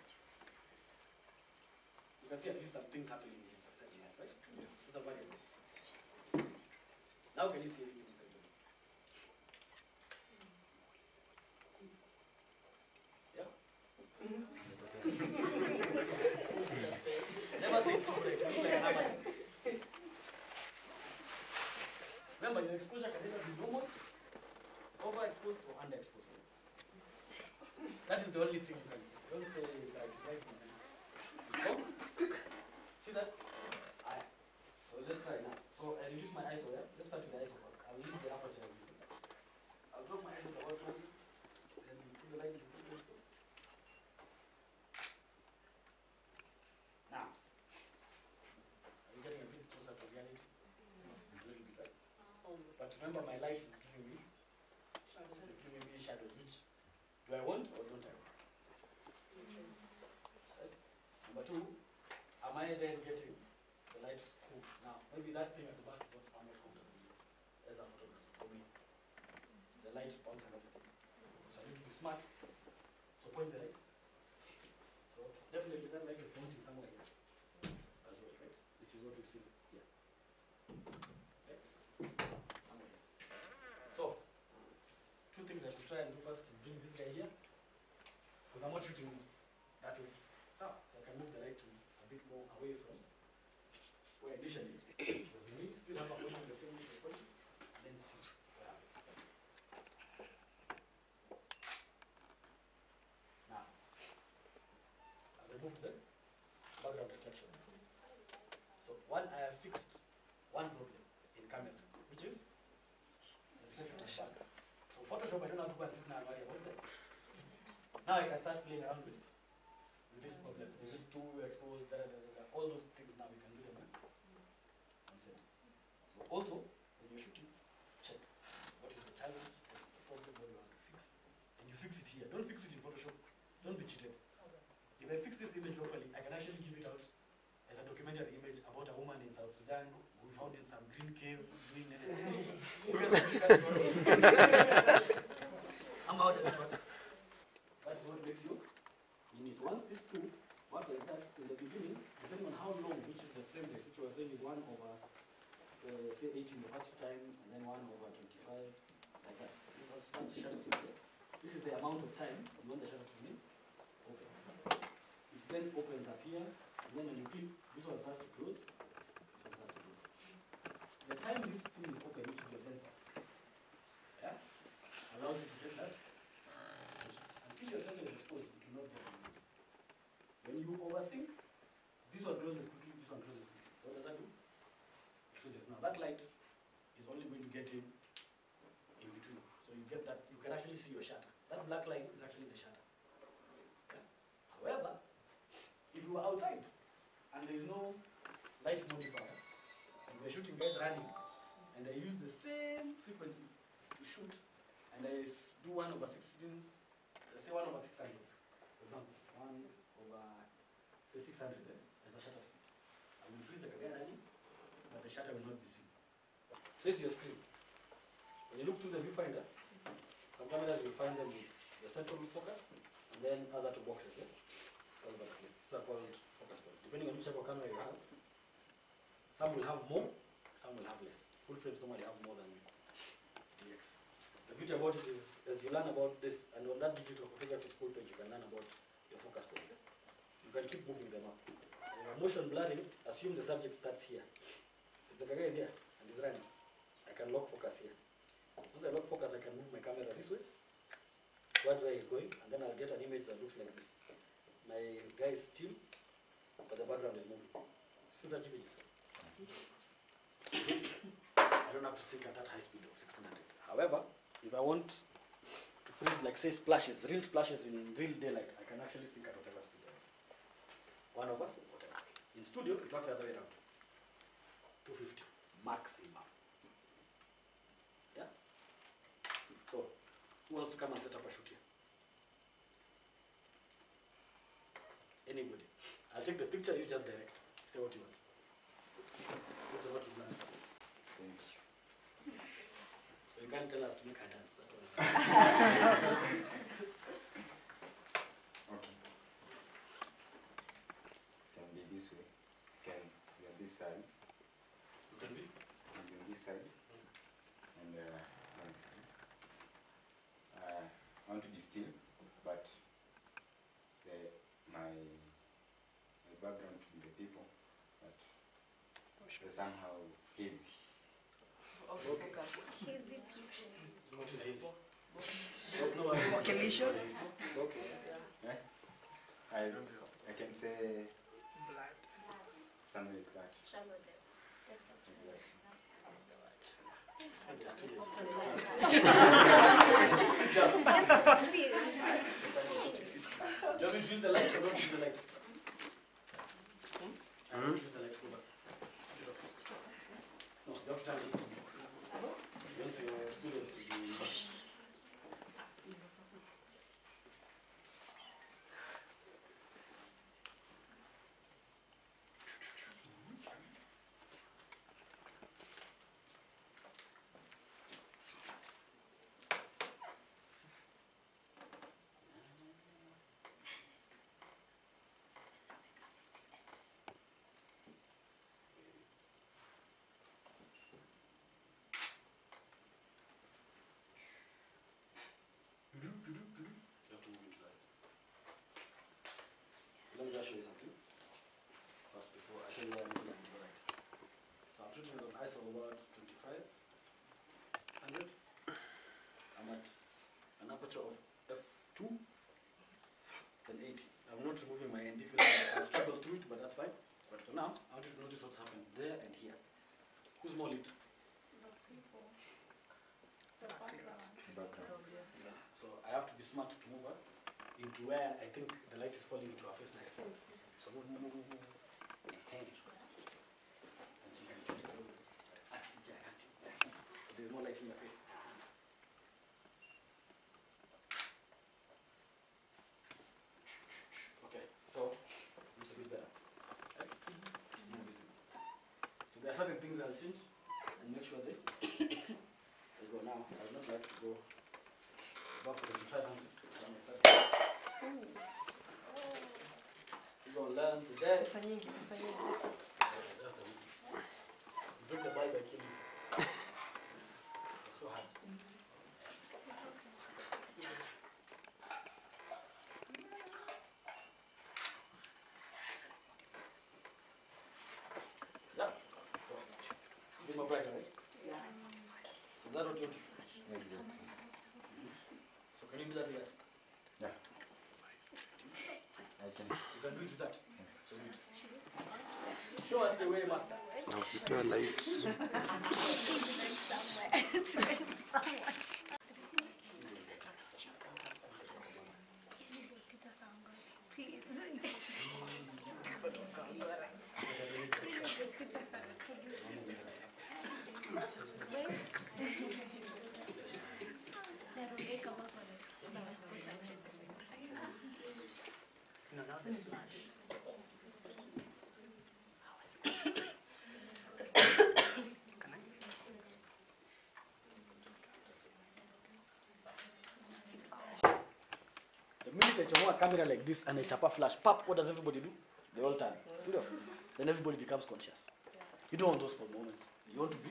You can see at least some things happening in the inside, right? Yeah. This is a wide lens. Now can you see anything inside the lens? Yeah? Never say it's too bright. It looks like an aperture. Remember, your exposure can either be normal, overexposed, or underexposed. That is the only thing you can do. Don't say that it's right. See that? Aye. So let's try now. So I reduce my ISO, yeah? Let's start with the ISO first. I'll leave the aperture as this. I'll drop my ISO to about 20, then put the light in the focus. Now, are you getting a bit closer to reality? A little bit, right? But remember, my light is giving me shadows. It's giving me shadows. Which do I want or don't I want? Right? Number 2, am I then getting the light cool? Now, maybe that thing at the back is what I'm not comfortable with as a photographer for me. The light bouncing off the. So I need to be smart. So point the light. So definitely that light is pointing somewhere here as well, right? Which is what we see here. Right? Somewhere here. So 2 things I have to try and do first is bring this guy here. Because I'm not shooting that way. So I can move the light to a bit more away from where initially is. Because we need still have a point in the same point, and then see where I'm. Now, I've removed the background reflection. So one, I have fixed one problem in camera, which is the reflection of back. So Photoshop, I don't have to go and sit now and worry about that. Now I can start playing around with this problem. Is it too exposed? All those things now we can do them on set. So also, when you're shooting, check what is the challenge, what is the problem, what do you have to fix, and you fix it here. Don't fix it in Photoshop. Don't be cheated. If I fix this image properly, I can actually give it out as a documentary image about a woman in South Sudan who we found in some green cave doing anything. I'm out of that one. That's what makes you unique. Once these two work like that in the beginning, depending on how long, which is the frame rate, which was saying is 1 over, say 18 the first time, and then 1 over 25, like that. That's shutter speed. This is the amount of time you want the shutter to remain open. It then opens up here, and then when you click, this one starts to close, this one starts to close. The time this thing is open, which is your sensor, yeah, allows you to get that. Until your sensor is exposed, it will not get the image. When you oversync, this one closes quickly, this one closes quickly. So what does that do? It closes. Now that light is only going to get in between. So you get that, you can actually see your shutter. That black line is actually the shutter. Yeah? However, if you are outside and there is no light modifier, and we are shooting guys running, and I use the same frequency to shoot, and I do 1/16, let's say 1/600, for example, 1/600 as a shutter speed. I will freeze the guy running, but the shutter will not be seen. So this is your screen. When you look through the viewfinder, some cameras will find them with the central focus, and then other two boxes, all over the place. These are called focus points. Depending on which type of camera you have, some will have more, some will have less. Full frames normally have more than DX. The beauty about it is, as you learn about this, and on that digital photography school page, you can learn about your focus points. You can keep moving them up. Motion blurring, assume the subject starts here. So if the guy is here and is running, I can lock focus here. Once I lock focus, I can move my camera this way, towards where he's going, and then I'll get an image that looks like this. My guy is still, but the background is moving. See that image? I don't have to sync at that high speed of 1600. However, if I want to freeze, like say splashes, real splashes in real daylight, I can actually sync at whatever speed I want. 1/whatever. In studio, it works the other way around. 250 maximum. Yeah? So, who wants to come and set up a shoot here? Anybody. I'll take the picture, you just direct. Say what you want. This is what you plan. Thank you. So you can't tell us to make a dance. Okay. Can be this way. Can be on this side. You can be? Can be on this side. And on this side. I want to be still, but my background to be the people, but they're somehow hazy. Okay. What is hazy? Okay. Yeah? I can say something like that. Do you want me to use the light or not use the light? I don't use the light. Go back. No, you have to turn it. You want your students to be... You have to move into that. So let me just show you something. First, before I tell you where I'm moving to the right. So I'm shooting with an ISO of about 2500. I'm at an aperture of f2, then 80. I'm not removing my ND filter. I'll struggle through it, but that's fine. But for now, I want you to notice what's happened there and here. Who's more lit? The people. The background. Yeah. So I have to be smart to move her into where I think the light is falling into her face next. So move. And she can tilt it over. So there's more light in your face. Okay, so it's a bit better. Right? More visible. So there are certain things I'll change and make sure they go. Now, I would not like to go above 2500. You're going to learn today. Just the you drink the Bible by killing. It's so hard. Yeah. So, a bit more brighter, right? Yeah. So that's what you want to do. Exactly. So can you do that with that? Yeah. I can. You can do it with that. Yes. So do it. Show us the way, master. Now, secure light. No, nothing flash. Can I? The minute I show a camera like this and I chap a flash, pop, what does everybody do? They all turn. You know? Then everybody becomes conscious. You don't want those for moments. You want to be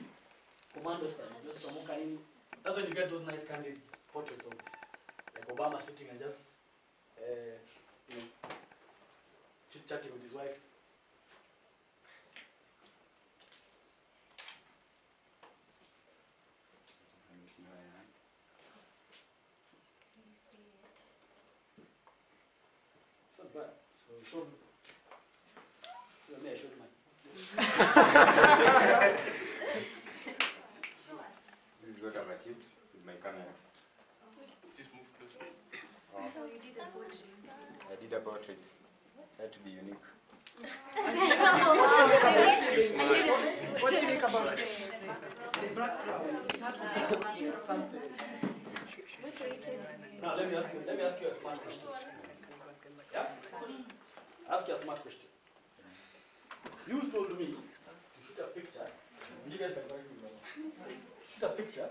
commando style. Just that's when you get those nice candid portraits of like Obama sitting and just you know, chit-chatting with his wife. It's not bad. So show me. Show me, I showed mine. This is what I've achieved with my camera. Just move closer. So you did a portrait? I did a portrait. I had to be unique. What's unique about it? The background. Now let me ask you a smart question. Yeah? Ask you a smart question. You told me to shoot a picture. You guys can correct me wrong. Shoot a picture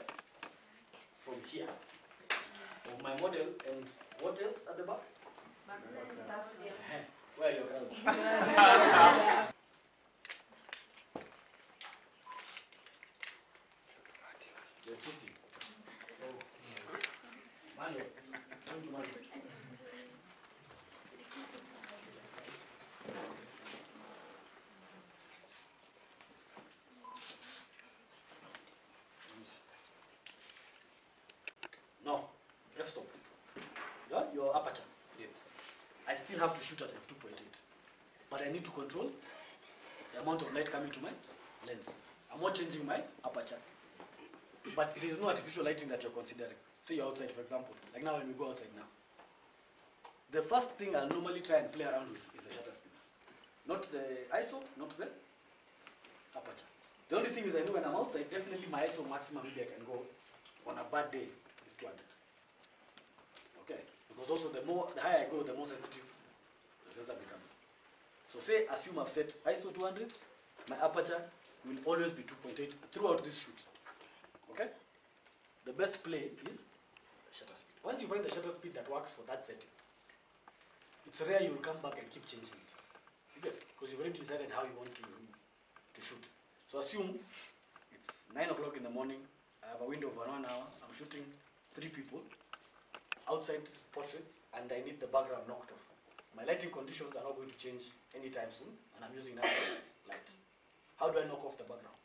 from here of my model and what else at the back? Where are your crowds? They're sitting. Manuel. Come to Manuel. No. Let's stop. Yeah? Your aperture. Yes. I still have to shoot at f2.8. But I need to control the amount of light coming to my lens. I'm not changing my aperture. But there is no artificial lighting that you're considering. So you're outside, for example. Like now when we go outside now. The first thing I'll normally try and play around with is the shutter speed. Not the ISO, not the aperture. The only thing is I know when I'm outside, definitely my ISO maximum maybe I can go on a bad day is 200. Okay? Because also the higher I go, the more sensitive the sensor becomes. So say, assume I've set ISO 200, my aperture will always be 2.8 throughout this shoot. Okay? The best play is shutter speed. Once you find the shutter speed that works for that setting, it's rare you will come back and keep changing it. You get it? Because you've already decided how you want to shoot. So assume it's 9 o'clock in the morning, I have a window of 1 hour, I'm shooting 3 people, outside portraits, and I need the background knocked off. My lighting conditions are not going to change anytime soon, and I'm using natural light. How do I knock off the background?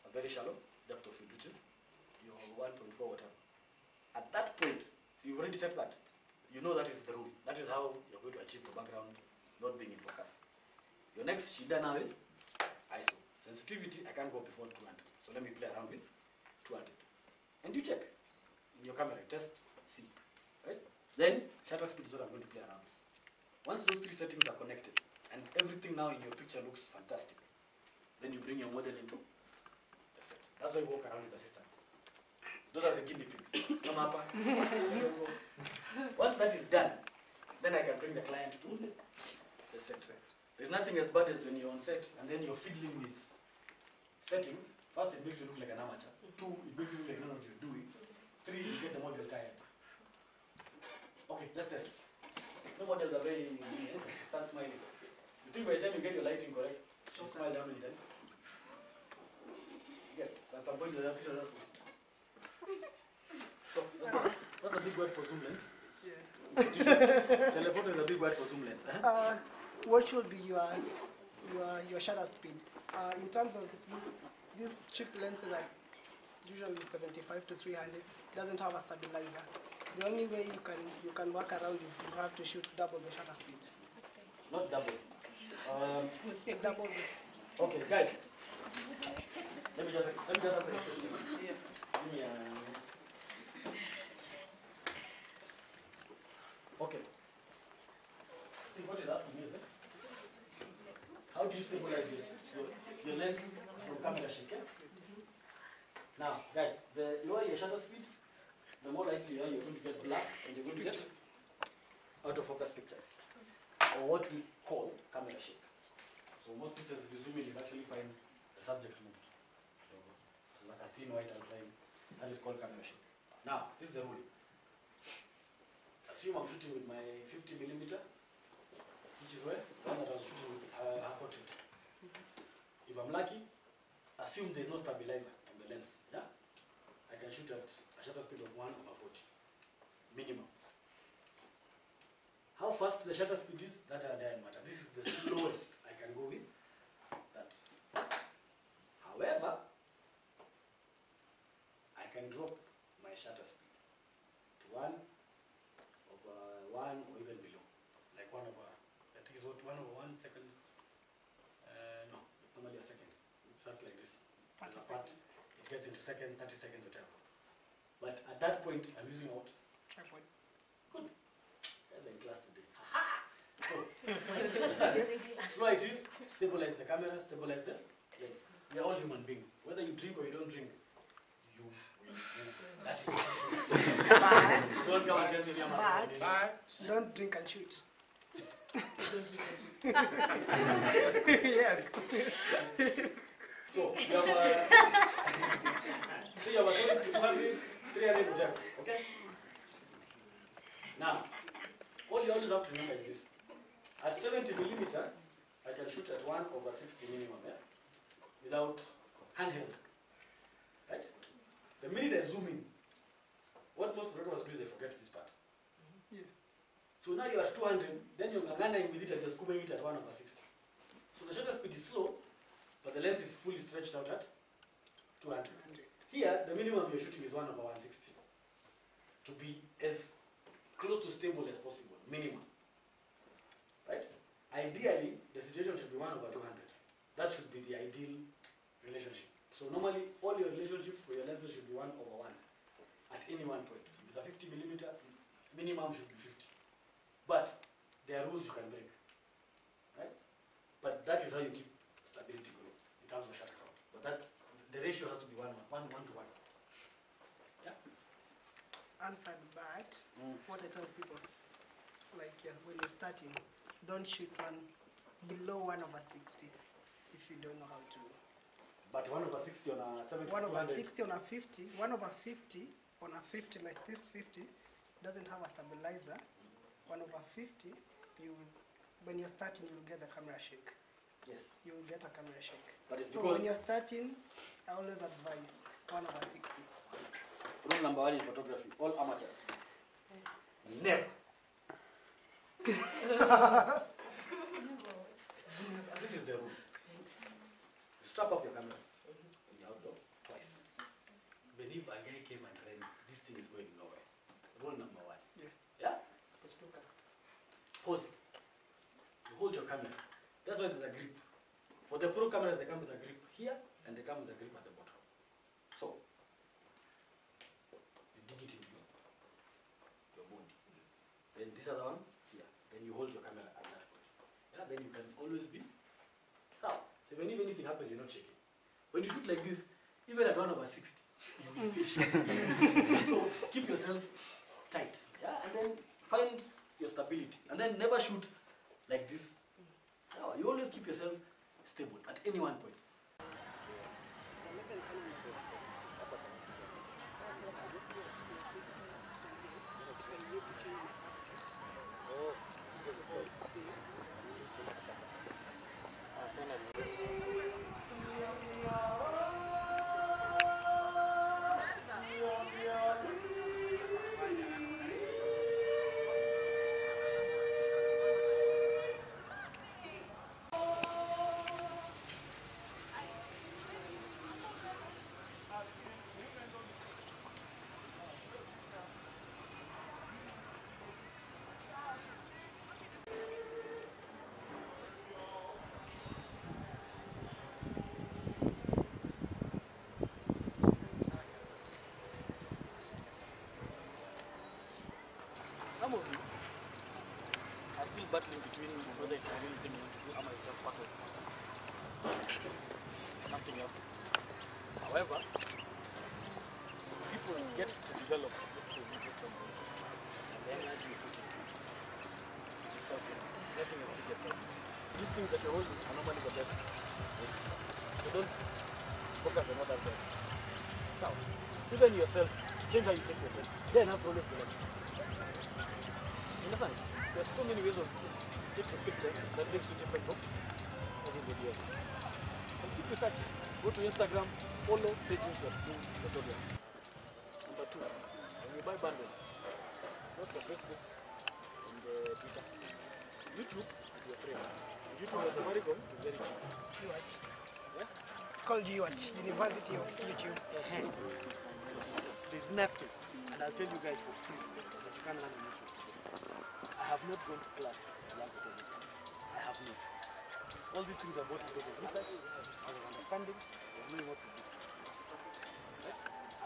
A very shallow depth of field, which is your 1.4 whatever. At that point, so you've already set that. You know that is the rule. That is how you're going to achieve the background not being in focus. Your next shida now is ISO. Sensitivity, I can't go before 200. So let me play around with 200. And you check in your camera, test, see. Right? Then shutter speed is what I'm going to play around with. Once those 3 settings are connected and everything now in your picture looks fantastic, then you bring your model into the set. That's why you walk around with assistants. Those are the guinea pigs. Come up. Once that is done, then I can bring the client to the set. There's nothing as bad as when you're on set and then you're fiddling with settings. First, it makes you look like an amateur. 2, it makes you look like you know what you're doing. 3, you get the model tired. Okay, let's test. No models are very start smiling. You think by the time you get your lighting correct, she'll smile how many times? Yes, at some point the picture is so that's a big word for zoom lens. Yes. Telephoto is a big word for zoom lens. What should be your shutter speed? In terms of these cheap lenses are usually 75 to 300, doesn't have a stabilizer. The only way you can work around is you have to shoot double the shutter speed. Not double. Double. Okay, guys. Let me just answer your question. Give me a... Okay. I think what is asking me is that how do you stabilize your lens from camera shake? Yeah? Now, guys, the lower your shutter speed, the more likely you are you're going to get black and you're going to get out of focus pictures, or what we call camera shake. So most pictures if you zoom in, you actually find the subject moved. So like a thin white outline, that is called camera shake. Now, this is the rule. Assume I'm shooting with my 50mm, which is where the one that I was shooting with her portrait. If I'm lucky, assume there's no stabilizer on the lens. Yeah? I can shoot at a shutter speed of 1/40, minimum. How fast the shutter speed is, that doesn't matter. This is the slowest I can go with that. However, I can drop my shutter speed to 1/1 or even below. Like 1/, I think it's what, 1/1 second. No, it's normally a second. It's not like this. There's a part, it gets into seconds, 30 seconds, whatever. But at that point, I'm using what? Tripod. Good. Guys are in class today. So, slow it is, stabilize the camera, stabilize the lens. We are all human beings. Whether you drink or you don't drink, you will drink. That is don't come and tell me I'm but don't drink and shoot. Yes. So, you have so you have a choice to 200, 300, whatever. Okay? Now, all you always have to remember is this. At 70mm, I can shoot at 1/60 minimum, yeah? Without handheld. Right? The minute I zoom in, what most photographers do is they forget this part. Yeah. So now you're at 200, then you're ngangana with it and you're scooping it at 1/60. So the shutter speed is slow, but the lens is fully stretched out at 200. Here, the minimum you're shooting is 1/160. To be as close to stable as possible, minimum. Right? Ideally, the situation should be 1/200. That should be the ideal relationship. So normally, all your relationships for your lenses should be 1/1 at any one point. If it's a 50mm, minimum should be 50. But there are rules you can break. Right? But that is how you keep stability going in terms of shutter count. But that the ratio has to be 1 to 1. Yeah? Answered, but what I tell people, like when you're starting, don't shoot one below 1/60 if you don't know how to. But 1/60 on a 70. 1/60 on a 50, 1/50 on a 50 like this 50 doesn't have a stabilizer. 1/50, when you're starting, you'll get the camera shake. Yes. You'll get a camera shake. But it's so because when you're starting, I always advise 1/60. Rule number 1 in photography: all amateurs never. This is the rule. Strap up your camera in the outdoor twice. Believe a guy came and ran, this thing is going nowhere. Rule number 1. Yeah. Yeah? Pause. You hold your camera. That's why there's a grip. For the pro cameras, they come with a grip here and they come with a grip at the bottom. So, you dig it into your body. Then this other one here. Then you hold your camera at that point. Yeah? Then you can always be now. So when if anything happens, you're not shaking. When you shoot like this, even at 1/60, you will still shake. So keep yourself tight. Yeah? And then find your stability. And then never shoot like this. No, you always keep yourself stable at any one point. some of you are still battling between whether it's the real thing you want to do or it's just part of something else. However, people get to develop this thing from and then as you put it, which is self-love. Nothing else is yourself. These things that you're holding are normally the best. So don't focus on others. Now, even yourself, change how you take yourself. Then have to always be like, you understand? There's so many ways of taking a picture that makes you different from everybody else. And keep researching. Go to Instagram, follow pages that do photography. Number 2, when you buy bundles, go to Facebook and Twitter. YouTube is your friend. YouTube as a Maricom is very cheap. UH. Yeah? It's called UH, University of YouTube. There's nothing, and I'll tell you guys for free that you can't learn on YouTube. I have not gone to class to learn photography. I have not. All these things are bought because of research, because of understanding, of knowing what to do. Right?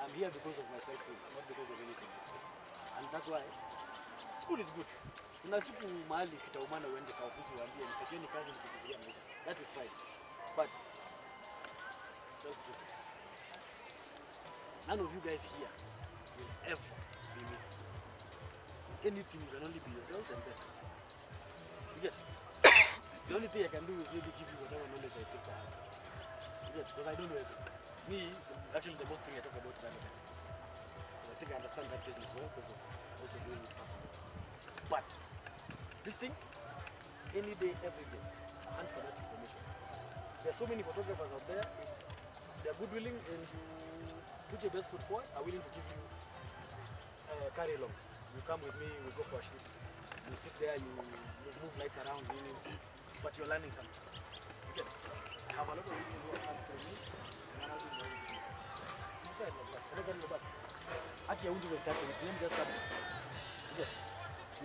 I'm here because of myself, not because of anything else. And that's why school is good. Kuna siku mahali kitaumana uende kwa ofisi waambie nipatieni kazi nikifikiria maisha. That is fine. But self-driven. None of you guys here will ever be me. Anything you can only be yourself and better. You get? The only thing I can do is maybe give you whatever knowledge I think I have. You get? Because I don't know everything. Me, actually the most thing I talk about is advertising. Because I think I understand that business well because of also doing it personally. But this thing, any day, every day, hunt for that information. There are so many photographers out there. If they are good willing and you put your best foot forward, are willing to give you carry along. You come with me, we go for a shoot. You sit there, you move lights around, but you're learning something. Again, I have a lot of people who have come to me, and I'm doing very good. Inside like that, I don't know about. Actually, I won't even start it. Let me just start it. Yes.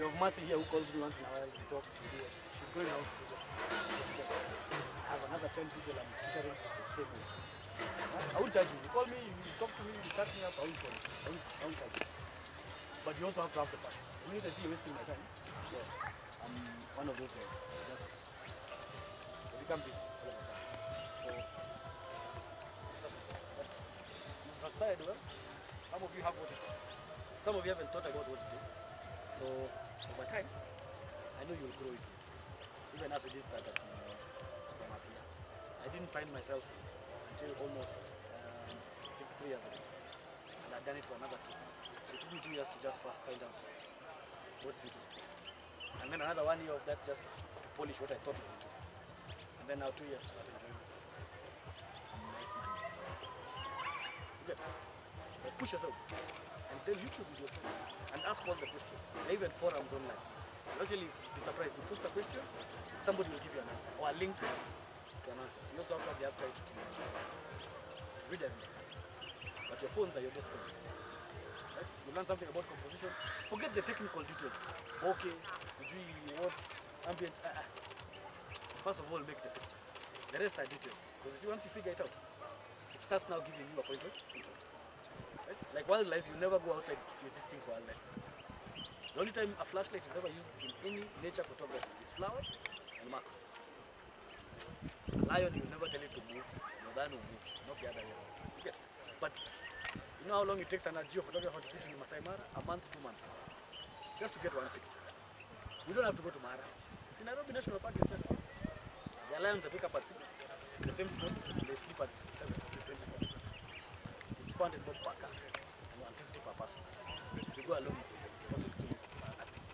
We have Mercy here who calls me once in a while to talk to do it. She's going out. I have another 10 people I'm tutoring the same way. I won't charge you. You call me, you talk to me, you chat me up, I won't call you. I won't charge you. But you also have to have the passion. The minute I see you wasting my time, so I'm one of those guys. I become busy all of a sudden. So, you've aspired well. Some of you have what it takes. Some of you haven't thought about what it takes. So, over time, I know you'll grow into it. Even as we did start at from up here, I didn't find myself until almost, I think 3 years ago. And I'd done it for another 2. So it took me 2 years to just first find out what's interesting. And then another 1 year of that just to polish what I thought was interesting. And then now 2 years to start enjoying some nice money. You get it? But push yourself. And tell YouTube is your friend. And ask all the questions. There are even forums online. You actually be surprised. You post a question, somebody will give you an answer. Or a link to an answer. So you also have to have the appetite to read and understand. But your phones are your desktop. Right? You learn something about composition. Forget the technical details. Okay, what, ambient. First of all, make the picture. The rest are details. Because once you figure it out, it starts now giving you a point of interest. Right? Like wildlife, you never go outside with this thing for wildlife. The only time a flashlight is ever used in any nature photography is flowers and macro. A lion, you never tell it to move, the lion will move, not the other way around. You get it? But you know how long it takes an geophotographer to sit in Masai Mara? A month, 2 months. Just to get one picture. We don't have to go to Mara. See, Nairobi National Park is just the lions that wake up at 6, the same spot, and they sleep at 7, the same spot. It's found in Bob Parker, and 150 per person. If you go alone, what will kill you? Nothing.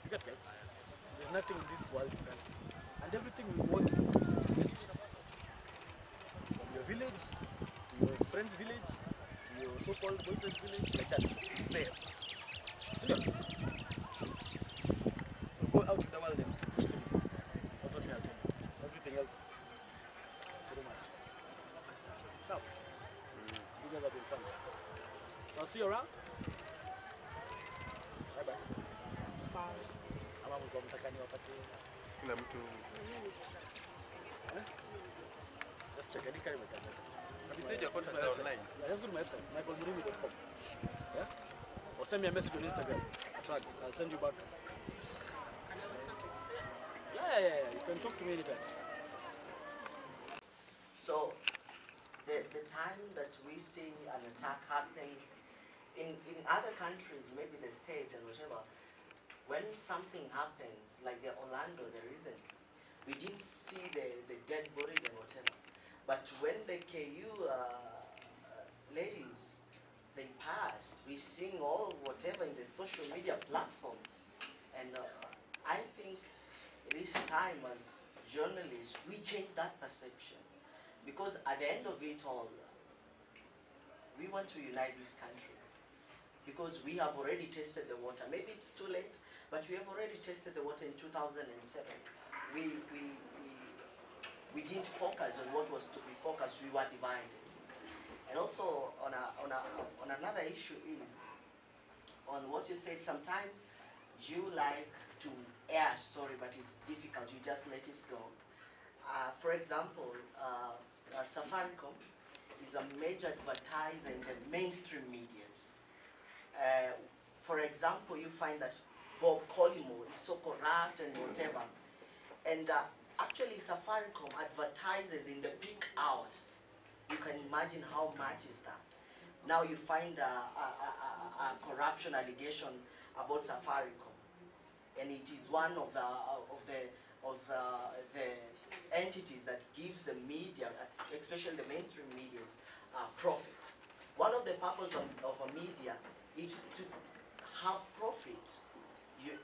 You get guys? So there's nothing in this world you can't do. And everything we want is village. From your village, to your friend's village, to your so-called boyfriend's village, like that. It's there. You get? So go out in the world and push limits. That's what I'll tell you. Everything else, so much. Now, you guys have been fun. So I'll see you around. Bye bye. Bye. Ama mko mtaka niwapatie Kila mtu just check any kind of content. Have you said your contacts are online? Yeah, just go to my website, michaelmurimi.com. Yeah? Or send me a message on Instagram. track. I'll send you back. Can I want something to say? Yeah. You can talk to me anytime. So, the time that we see an attack happens in other countries, maybe the States and whatever, when something happens, like the Orlando, the recent, we didn't see the dead bodies and whatever. But when the KU ladies, they passed, we seeing all whatever in the social media platform. And I think it is time as journalists, we change that perception. Because at the end of it all, we want to unite this country. Because we have already tested the water. Maybe it's too late, but we have already tested the water in 2007. We didn't focus on what was to be focused. We were divided. And also on another issue is on what you said. Sometimes you like to air a story, but it's difficult. You just let it go. For example, Safaricom is a major advertiser in the mainstream medias. For example, you find that Bob Collymore is so corrupt and whatever. And actually, Safaricom advertises in the peak hours. You can imagine how much is that. Now you find a corruption allegation about Safaricom, and it is one of the entities that gives the media, especially the mainstream medias, profit. One of the purposes of a media is to have profit.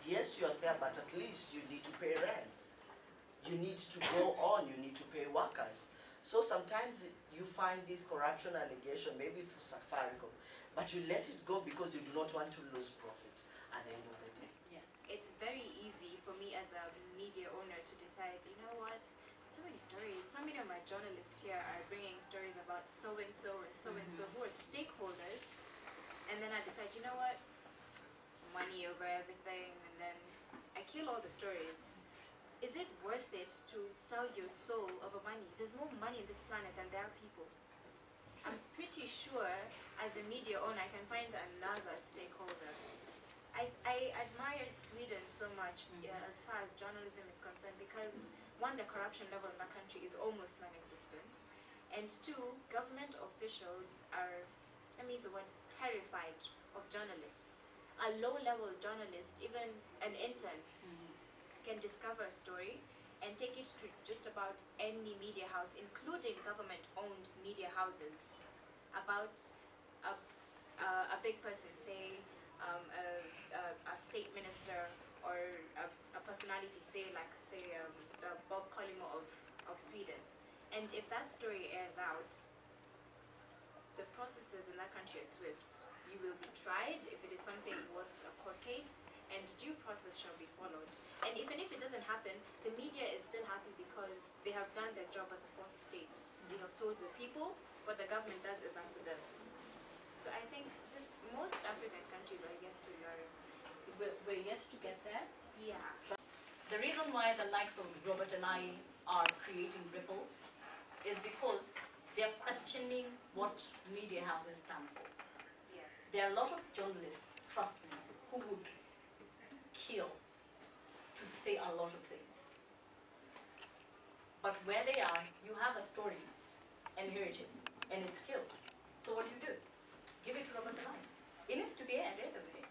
Yes, you are there, but at least you need to pay rent. You need to go on. You need to pay workers. So sometimes you find this corruption allegation, maybe for Safaricom, but you let it go because you do not want to lose profit at the end of the day. Yeah, it's very easy for me as a media owner to decide, you know what, so many stories, so many of my journalists here are bringing stories about so-and-so and so-and-so who are stakeholders, and then I decide, you know what, money over everything, and then I kill all the stories. Is it worth it to sell your soul over money? There's more money on this planet than there are people. I'm pretty sure as a media owner I can find another stakeholder. I admire Sweden so much as far as journalism is concerned because one, the corruption level in that country is almost non-existent, and two, government officials are, let me use the word, terrified of journalists. A low-level journalist, even an intern, can discover a story and take it to just about any media house, including government-owned media houses, about a big person, say a state minister or a personality, say the Bob Collymore of Sweden. And if that story airs out, the processes in that country are swift. You will be tried if it is something worth a court case, and due process shall be followed. And even if it doesn't happen, the media is still happy because they have done their job as a fourth state. They have told the people what the government does is up to them. So I think most African countries are yet to learn. We're yet to get there? Yeah. The reason why the likes of Robert and I are creating Ripple is because they're questioning what media houses stand for. Yes. There are a lot of journalists, trust me, who would kill to say a lot of things. But where they are, you have a story, and here it is, and it's killed. So what do? Give it to Robert and I. It needs to be aired every day.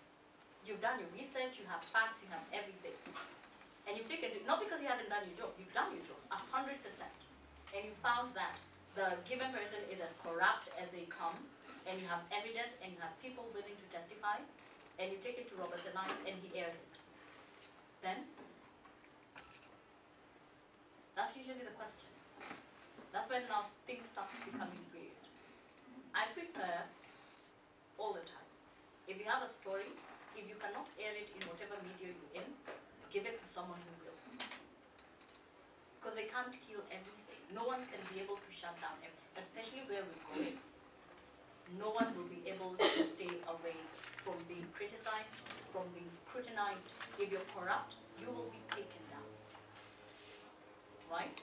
You've done your research, you have facts, you have everything. And you've taken it, not because you haven't done your job, you've done your job, 100%. And you found that the given person is as corrupt as they come, and you have evidence, and you have people willing to testify, and you take it to Robert and I, and he airs it. Then, that's usually the question. That's when now things start becoming weird. I prefer all the time. If you have a story, if you cannot air it in whatever media you're in, give it to someone who will. Because they can't kill everything. No one can be able to shut down everything, especially where we're going. No one will be able to stay away from being criticized, from being scrutinized. If you're corrupt, you will be taken down. Right?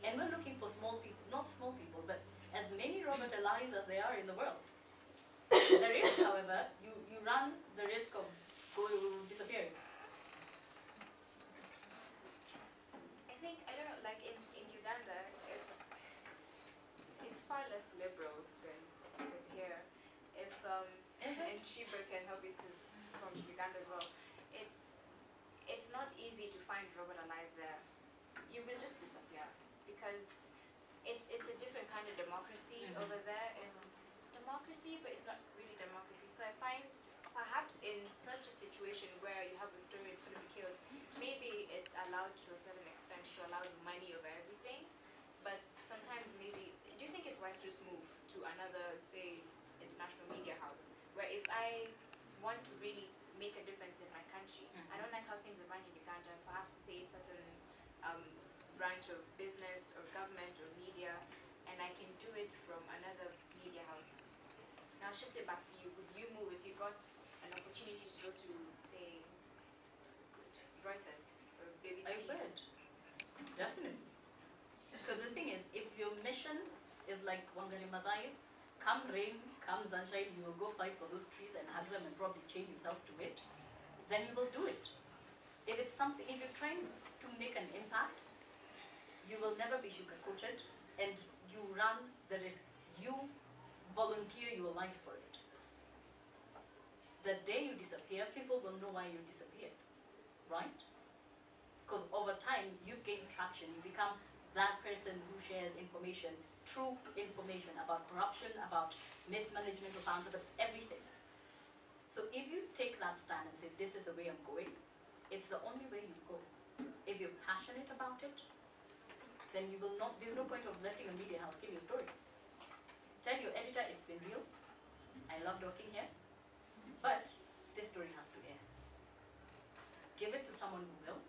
And we're looking for small people, not small people, but as many Robert Elias as there are in the world. There is, however, you run the risk of less liberal than here. If and Chiba can help me because from Uganda as well. It's not easy to find Robert alive there. You will just disappear because it's a different kind of democracy over there. It's democracy, but it's not really democracy. So I find perhaps in such a situation where you have a story that's going to be killed, maybe it's allowed to a certain extent to allow the money over everything. But sometimes maybe, do you think it's wise to just move to another, say, international media house, where if I want to really make a difference in my country, I don't like how things are run in Uganda, perhaps say certain branch of business or government or media, and I can do it from another media house. Now I'll shift it back to you. Would you move if you got an opportunity to go to, say, Reuters or BBC? I would. Definitely. Because the thing is, if your mission is like Wangari Maathai, come rain, come sunshine, you will go fight for those trees and hug them and probably chain yourself to it, then you will do it. If it's something, if you're trying to make an impact, you will never be sugar-coated, and you run the risk. You volunteer your life for it. The day you disappear, people will know why you disappeared, right? Because over time, you gain traction. You become that person who shares information, true information about corruption, about mismanagement of funds, about everything. So if you take that stand and say, this is the way I'm going, it's the only way you go. If you're passionate about it, then you will not, there's no point of letting a media house kill your story. Tell your editor it's been real, I love working here, but this story has to air. Give it to someone who will.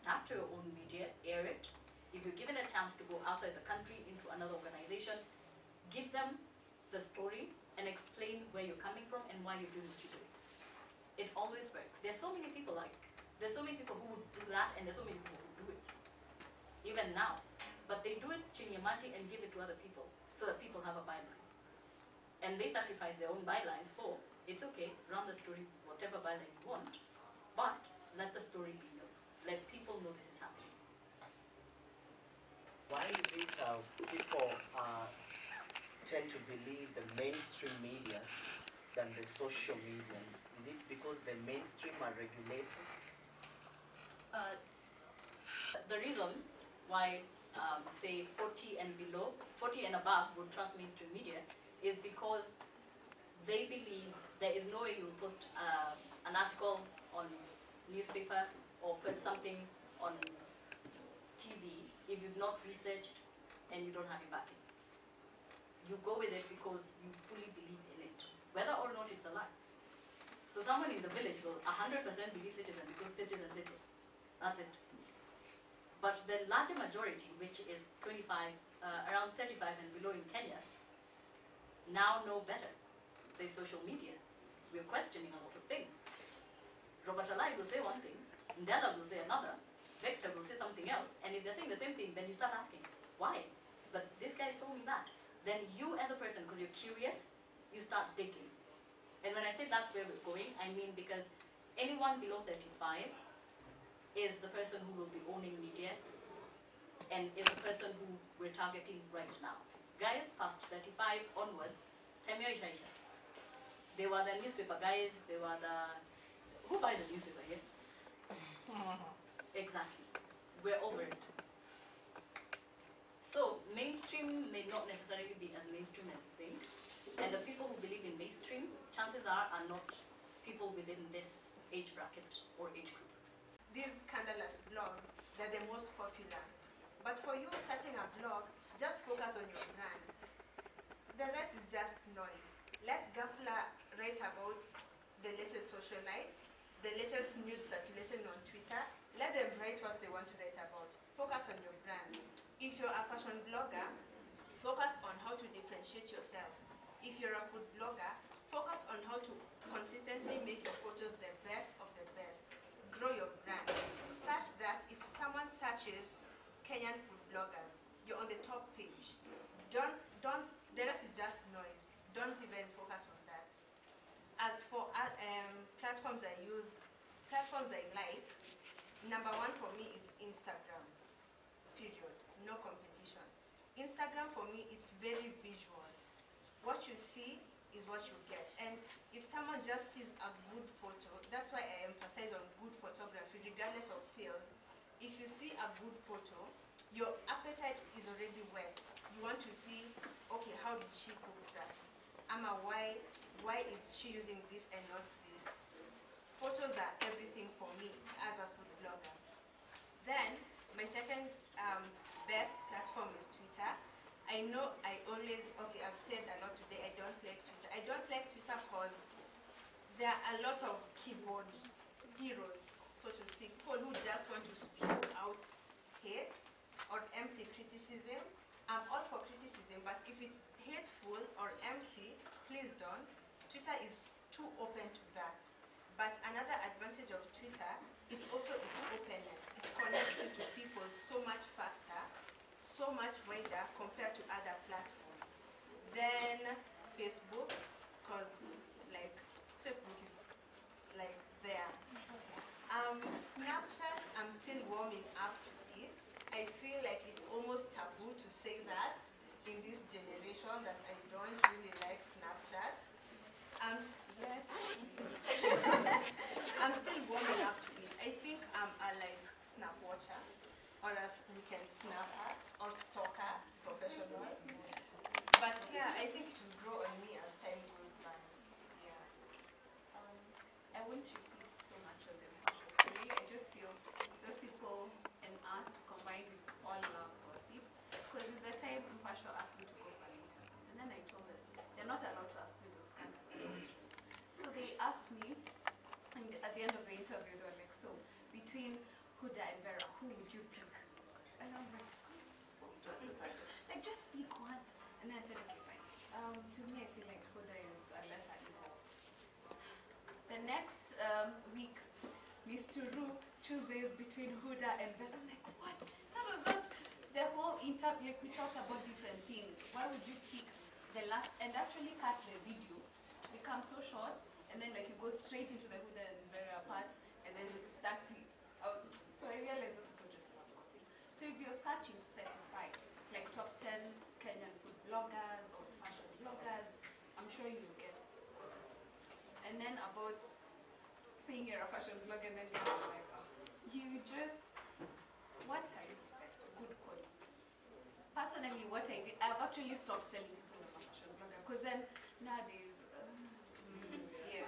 Start your own media, air it. If you're given a chance to go outside the country into another organization, give them the story and explain where you're coming from and why you're doing what you're doing. It always works. There's so many people there's so many people who would do that, and there's so many people who do it. Even now. But they do it chinyamaji and give it to other people so that people have a byline. And they sacrifice their own bylines for, it's okay, run the story, whatever byline you want, but let the story be known. Let people know this is happening. Why is it people tend to believe the mainstream media than the social media? Is it because the mainstream are regulated? The reason why, say, 40 and below, 40 and above would trust mainstream media is because they believe there is no way you will post an article on newspaper or put something on TV if you've not researched and you don't have your backing. You go with it because you fully believe in it, whether or not it's a lie. So someone in the village will 100% believe Citizen because Citizen said it. That's it. But the larger majority, which is 25, around 35 and below in Kenya, now know better. There's social media. We're questioning a lot of things. Robert Alai will say one thing, Ndela will say another, Victor will say something else, and if they're saying the same thing, then you start asking, why? But this guy told me that. Then you as a person, because you're curious, you start digging. And when I say that's where we're going, I mean because anyone below 35 is the person who will be owning media and is the person who we're targeting right now. Guys past 35 onwards, Temyo Ishaisha. They were the newspaper guys, they were the... Who buys the newspaper here? Exactly. We're over it. So, mainstream may not necessarily be as mainstream as you think. And the people who believe in mainstream, chances are not people within this age bracket or age group. These scandalous blogs, they're the most popular. But for you starting a blog, just focus on your brand. The rest is just noise. Let Gafla write about the latest socialites, the latest news circulation on Twitter. Let them write what they want to write about. Focus on your brand. If you're a fashion blogger, focus on how to differentiate yourself. If you're a food blogger, focus on how to consistently make your photos the best of the best. Grow your brand such that if someone searches Kenyan food bloggers, you're on the top page. The rest is just noise. Don't even focus on that. As for platforms I use, platforms I like, number one for me is Instagram. Period. No competition. Instagram for me, it's very visual. What you see is what you get. And if someone just sees a good photo, that's why I emphasize on good photography, regardless of field. If you see a good photo, your appetite is already wet. You want to see, okay, how did she cook that? Why is she using this and not this? Photos are everything for me as a food blogger. Then, my second best platform is Twitter. I know I've said a lot today, I don't like Twitter. I don't like Twitter because there are a lot of keyboard heroes, so to speak, people who just want to spew out hate or empty criticism. I'm all for criticism, but if it's hateful or empty, please don't. Twitter is too open to that. But another advantage of Twitter is also its openness. It connects you to people so much faster, so much wider compared to other platforms. Then Facebook, because Facebook is there. Snapchat, I'm still warming up to it. I feel like it's almost taboo to say that in this generation that I don't really like Snapchat. I'm still warming up to it. I think I'm a snap watcher, or a weekend snapper, or stalker, professional. But yeah, I think it will grow on me as time goes by. Yeah. I won't repeat so much of the fashion story. I just feel those people and us combined with all love gossip. Because there's a time Mpasho asked me to go for an interview, and then I told them they're not allowed to ask me those kind of questions. So they asked me, and at the end of the interview, they were like, so between Huda and Vera, who would you pick? And I was like, just pick one. And then I said, okay, fine. To me, I feel like Huda is a lesser evil. The next week, Mr. Ru chooses between Huda and Vera. I'm like, what? That was not the whole interview. We talked about different things. Why would you pick the last and actually cut the video to become so short, and then you go straight into the Huda and Vera part, and then that's it. So I realized those people just love gossip. So if you're searching specified, like top 10 Kenyan food bloggers or fashion bloggers, I'm sure you'll get. And then about saying you're a fashion blogger, and then you're like, oh, you just, what can you say? Good quality. Personally, what I did, I've actually stopped telling people I'm a fashion blogger, because then nowadays, yeah,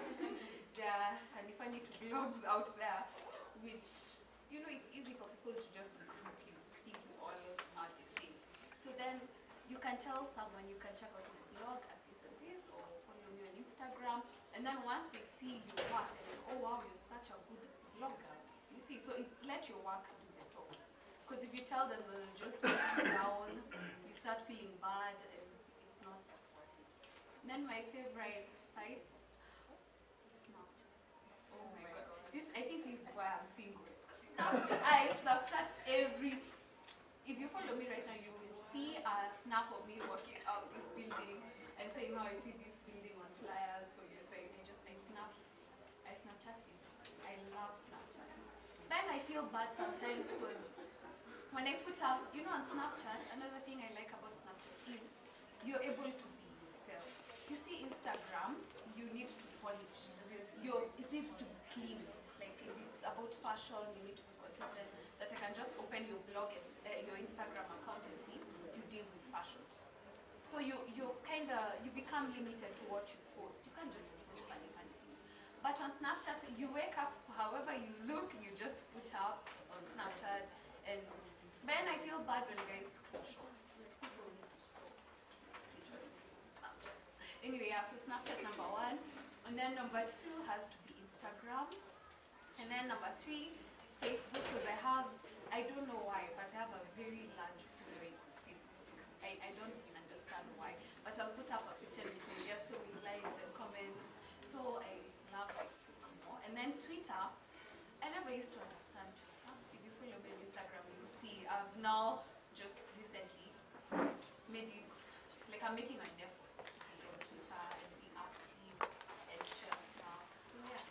there are funny blogs out there, which, it's easy for people to just group you, think we all are the same. So then you can tell someone, you can check out my blog at this and this, or follow me on Instagram, and then once they see your work, they're like, oh wow, you're such a good blogger. You see, so let your work do the talk. Because if you tell them they'll just put you down, you start feeling bad, and it's not worth it. And then my favorite site, Snapchat. Oh my god. I think this is why I'm single. Snapchat if you follow me right now, you will see a snap of me walking out this building and saying how I see this building on flyers for your site. I Snapchat it. I love Snapchat. Then I feel bad sometimes because when I put up, on Snapchat, another thing I like about Snapchat is you're able to be yourself. You see Instagram, you need to polish. It needs to be clean. Like if it's about fashion, you need to be consistent. That I can just open your blog and your Instagram account and see you deal with fashion. So you become limited to what you post. You can't just post funny things. But on Snapchat, you wake up, however you look, you just put up on Snapchat. And then I feel bad when guys screenshot. People need to stop screenshotting Snapchat. Anyway, yeah, so Snapchat number 1. And then number 2 has to be Instagram. And then number 3, Facebook, because I don't know why, but I have a very large following on Facebook. I don't understand why. But I'll put up a picture and you can get so many likes and comments. So I love Facebook more. And then Twitter, I never used to understand Twitter. If you follow me on Instagram, you'll see I've now just recently made it, I'm making an effort to be on Twitter and be active and share stuff. So yeah.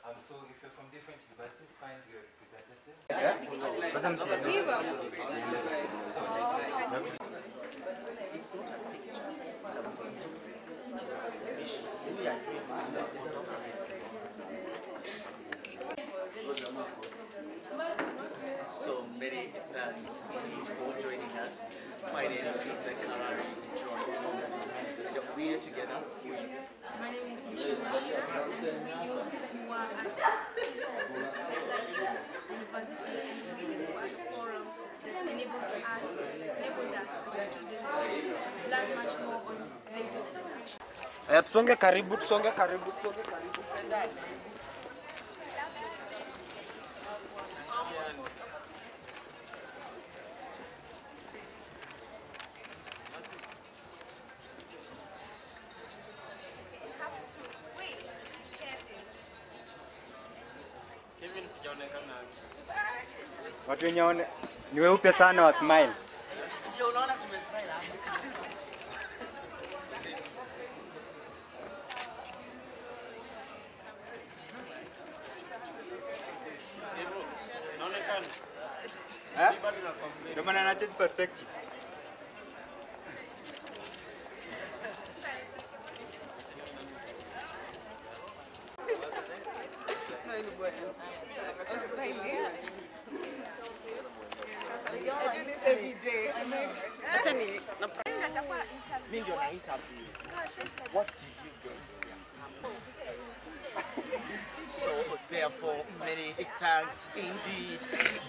So if you're from different universities, find your representative. It's not a picture, it's a photo. We are doing photography. So many thanks indeed for joining us. My name is Karari John. We are together with. My name is Michelle Washira. We were at University and we were at a forum that enabled us as students to learn much more on radio production. Tusonge karibu, tusonge karibu, tusonge karibu. Watu wenye ni weupe sana wa smile. Ndio unaona tumesmile hapa. Naonekana. Ndio maana na change perspective. I do this every day. Mimi ndio na interview. What did you get? So therefore, many thanks indeed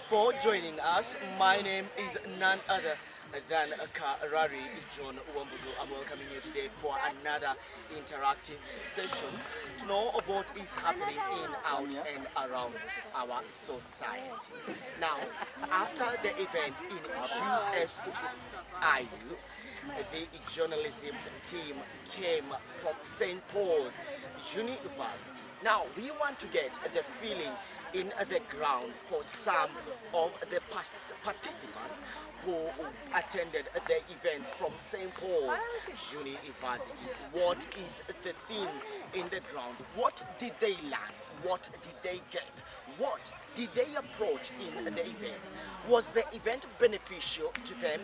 for joining us. My name is none other than Karari John Wambudu. I'm welcoming you today for another interactive session to know what is happening in, out and around our society. Now, after the event in USIU, the journalism team came from St. Paul's University. Now, we want to get the feeling in the ground for some of the participants who attended the events from St. Paul's University. What is the thing in the ground? What did they learn? What did they get? What did they approach in the event? Was the event beneficial to them?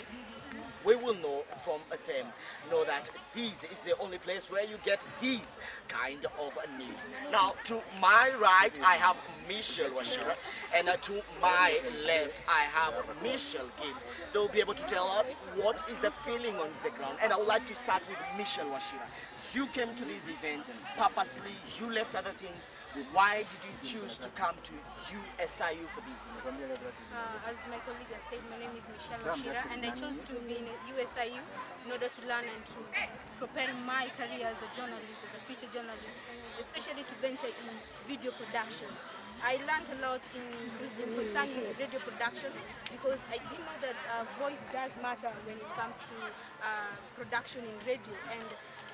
We will know from them. Know that this is the only place where you get these kind of news. Now, to my right, I have Michelle Washira, and to my left, I have Michelle Gift. They'll be able to tell us what is the feeling on the ground. And I would like to start with Michelle Washira. You came to this event purposely. You left other things. Why did you choose to come to USIU for this event? As my colleague has said, my name is Michelle Washira, and I chose to be in USIU in order to learn and to prepare my career as a journalist, as a feature journalist, especially to venture in video production. I learned a lot in concerning radio production because I didn't know that voice does matter when it comes to production in radio, and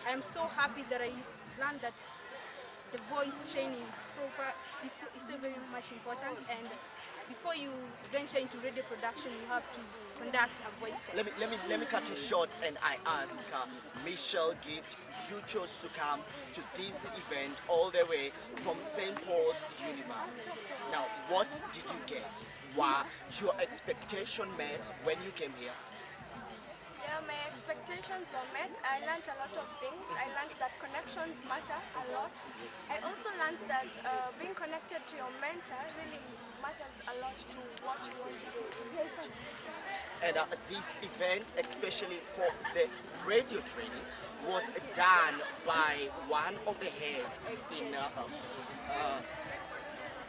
I am so happy that I learned that the voice training is so very much important, and before you venture into radio production, you have to conduct a voice test. Let me cut you short, and I ask Michelle Gift, you chose to come to this event all the way from St. Paul's University. Now, what did you get? Were your expectation met when you came here? Yeah, my expectations were met. I learned a lot of things. I learned that connections matter a lot. I also learned that being connected to your mentor really matters a lot to what you want to do. And this event, especially for the radio training, was done by one of the heads in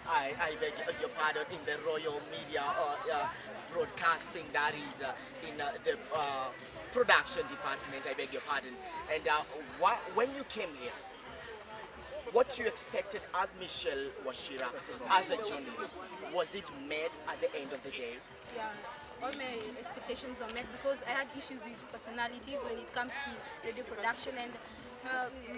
I beg your pardon, in the Royal Media Broadcasting, that is in the production department, I beg your pardon. And when you came here, what you expected as Michelle Washira, as a journalist, was it met at the end of the day? Yeah, all my expectations were met because I had issues with personalities when it comes to radio production, and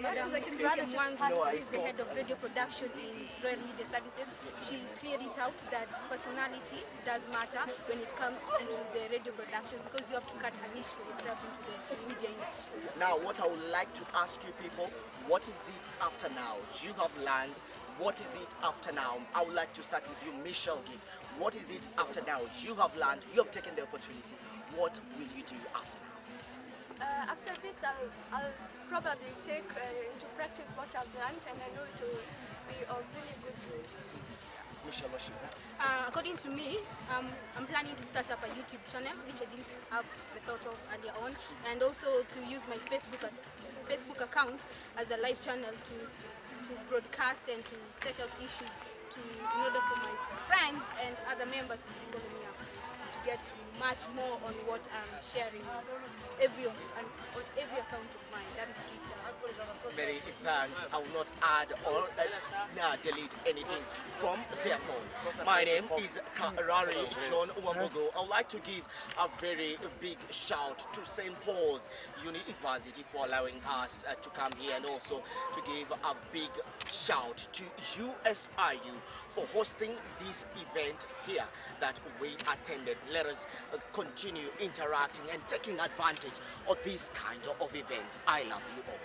Madam Radha Mwangi, who is the head of radio production in Royal Media Services, she cleared it out that personality does matter when it comes into the radio production because you have to cut a niche for yourself into the media industry. Now, what I would like to ask you people, what is it after now? You have learned what is it after now? I would like to start with you, Michelle Gibb. What is it after now? You have learned, you have taken the opportunity. What will you do after now? After this, I'll probably take into practice what I've learned, and I know it will be of really good use. Michelle Oshiba. According to me, I'm planning to start up a YouTube channel, which I didn't have the thought of earlier on, and also to use my Facebook account as a live channel to broadcast and to set out issues in order for my friends and other members to follow me up, to get much more on what I'm sharing on every account of mine. That is Twitter. Many thanks. I will not add or delete anything from their thought. My name is Karari John Wambogo. I would like to give a very big shout to St. Paul's University for allowing us to come here, and also to give a big shout to USIU for hosting this event here that we attended. Let us continue interacting and taking advantage of this kind of event. I love you all.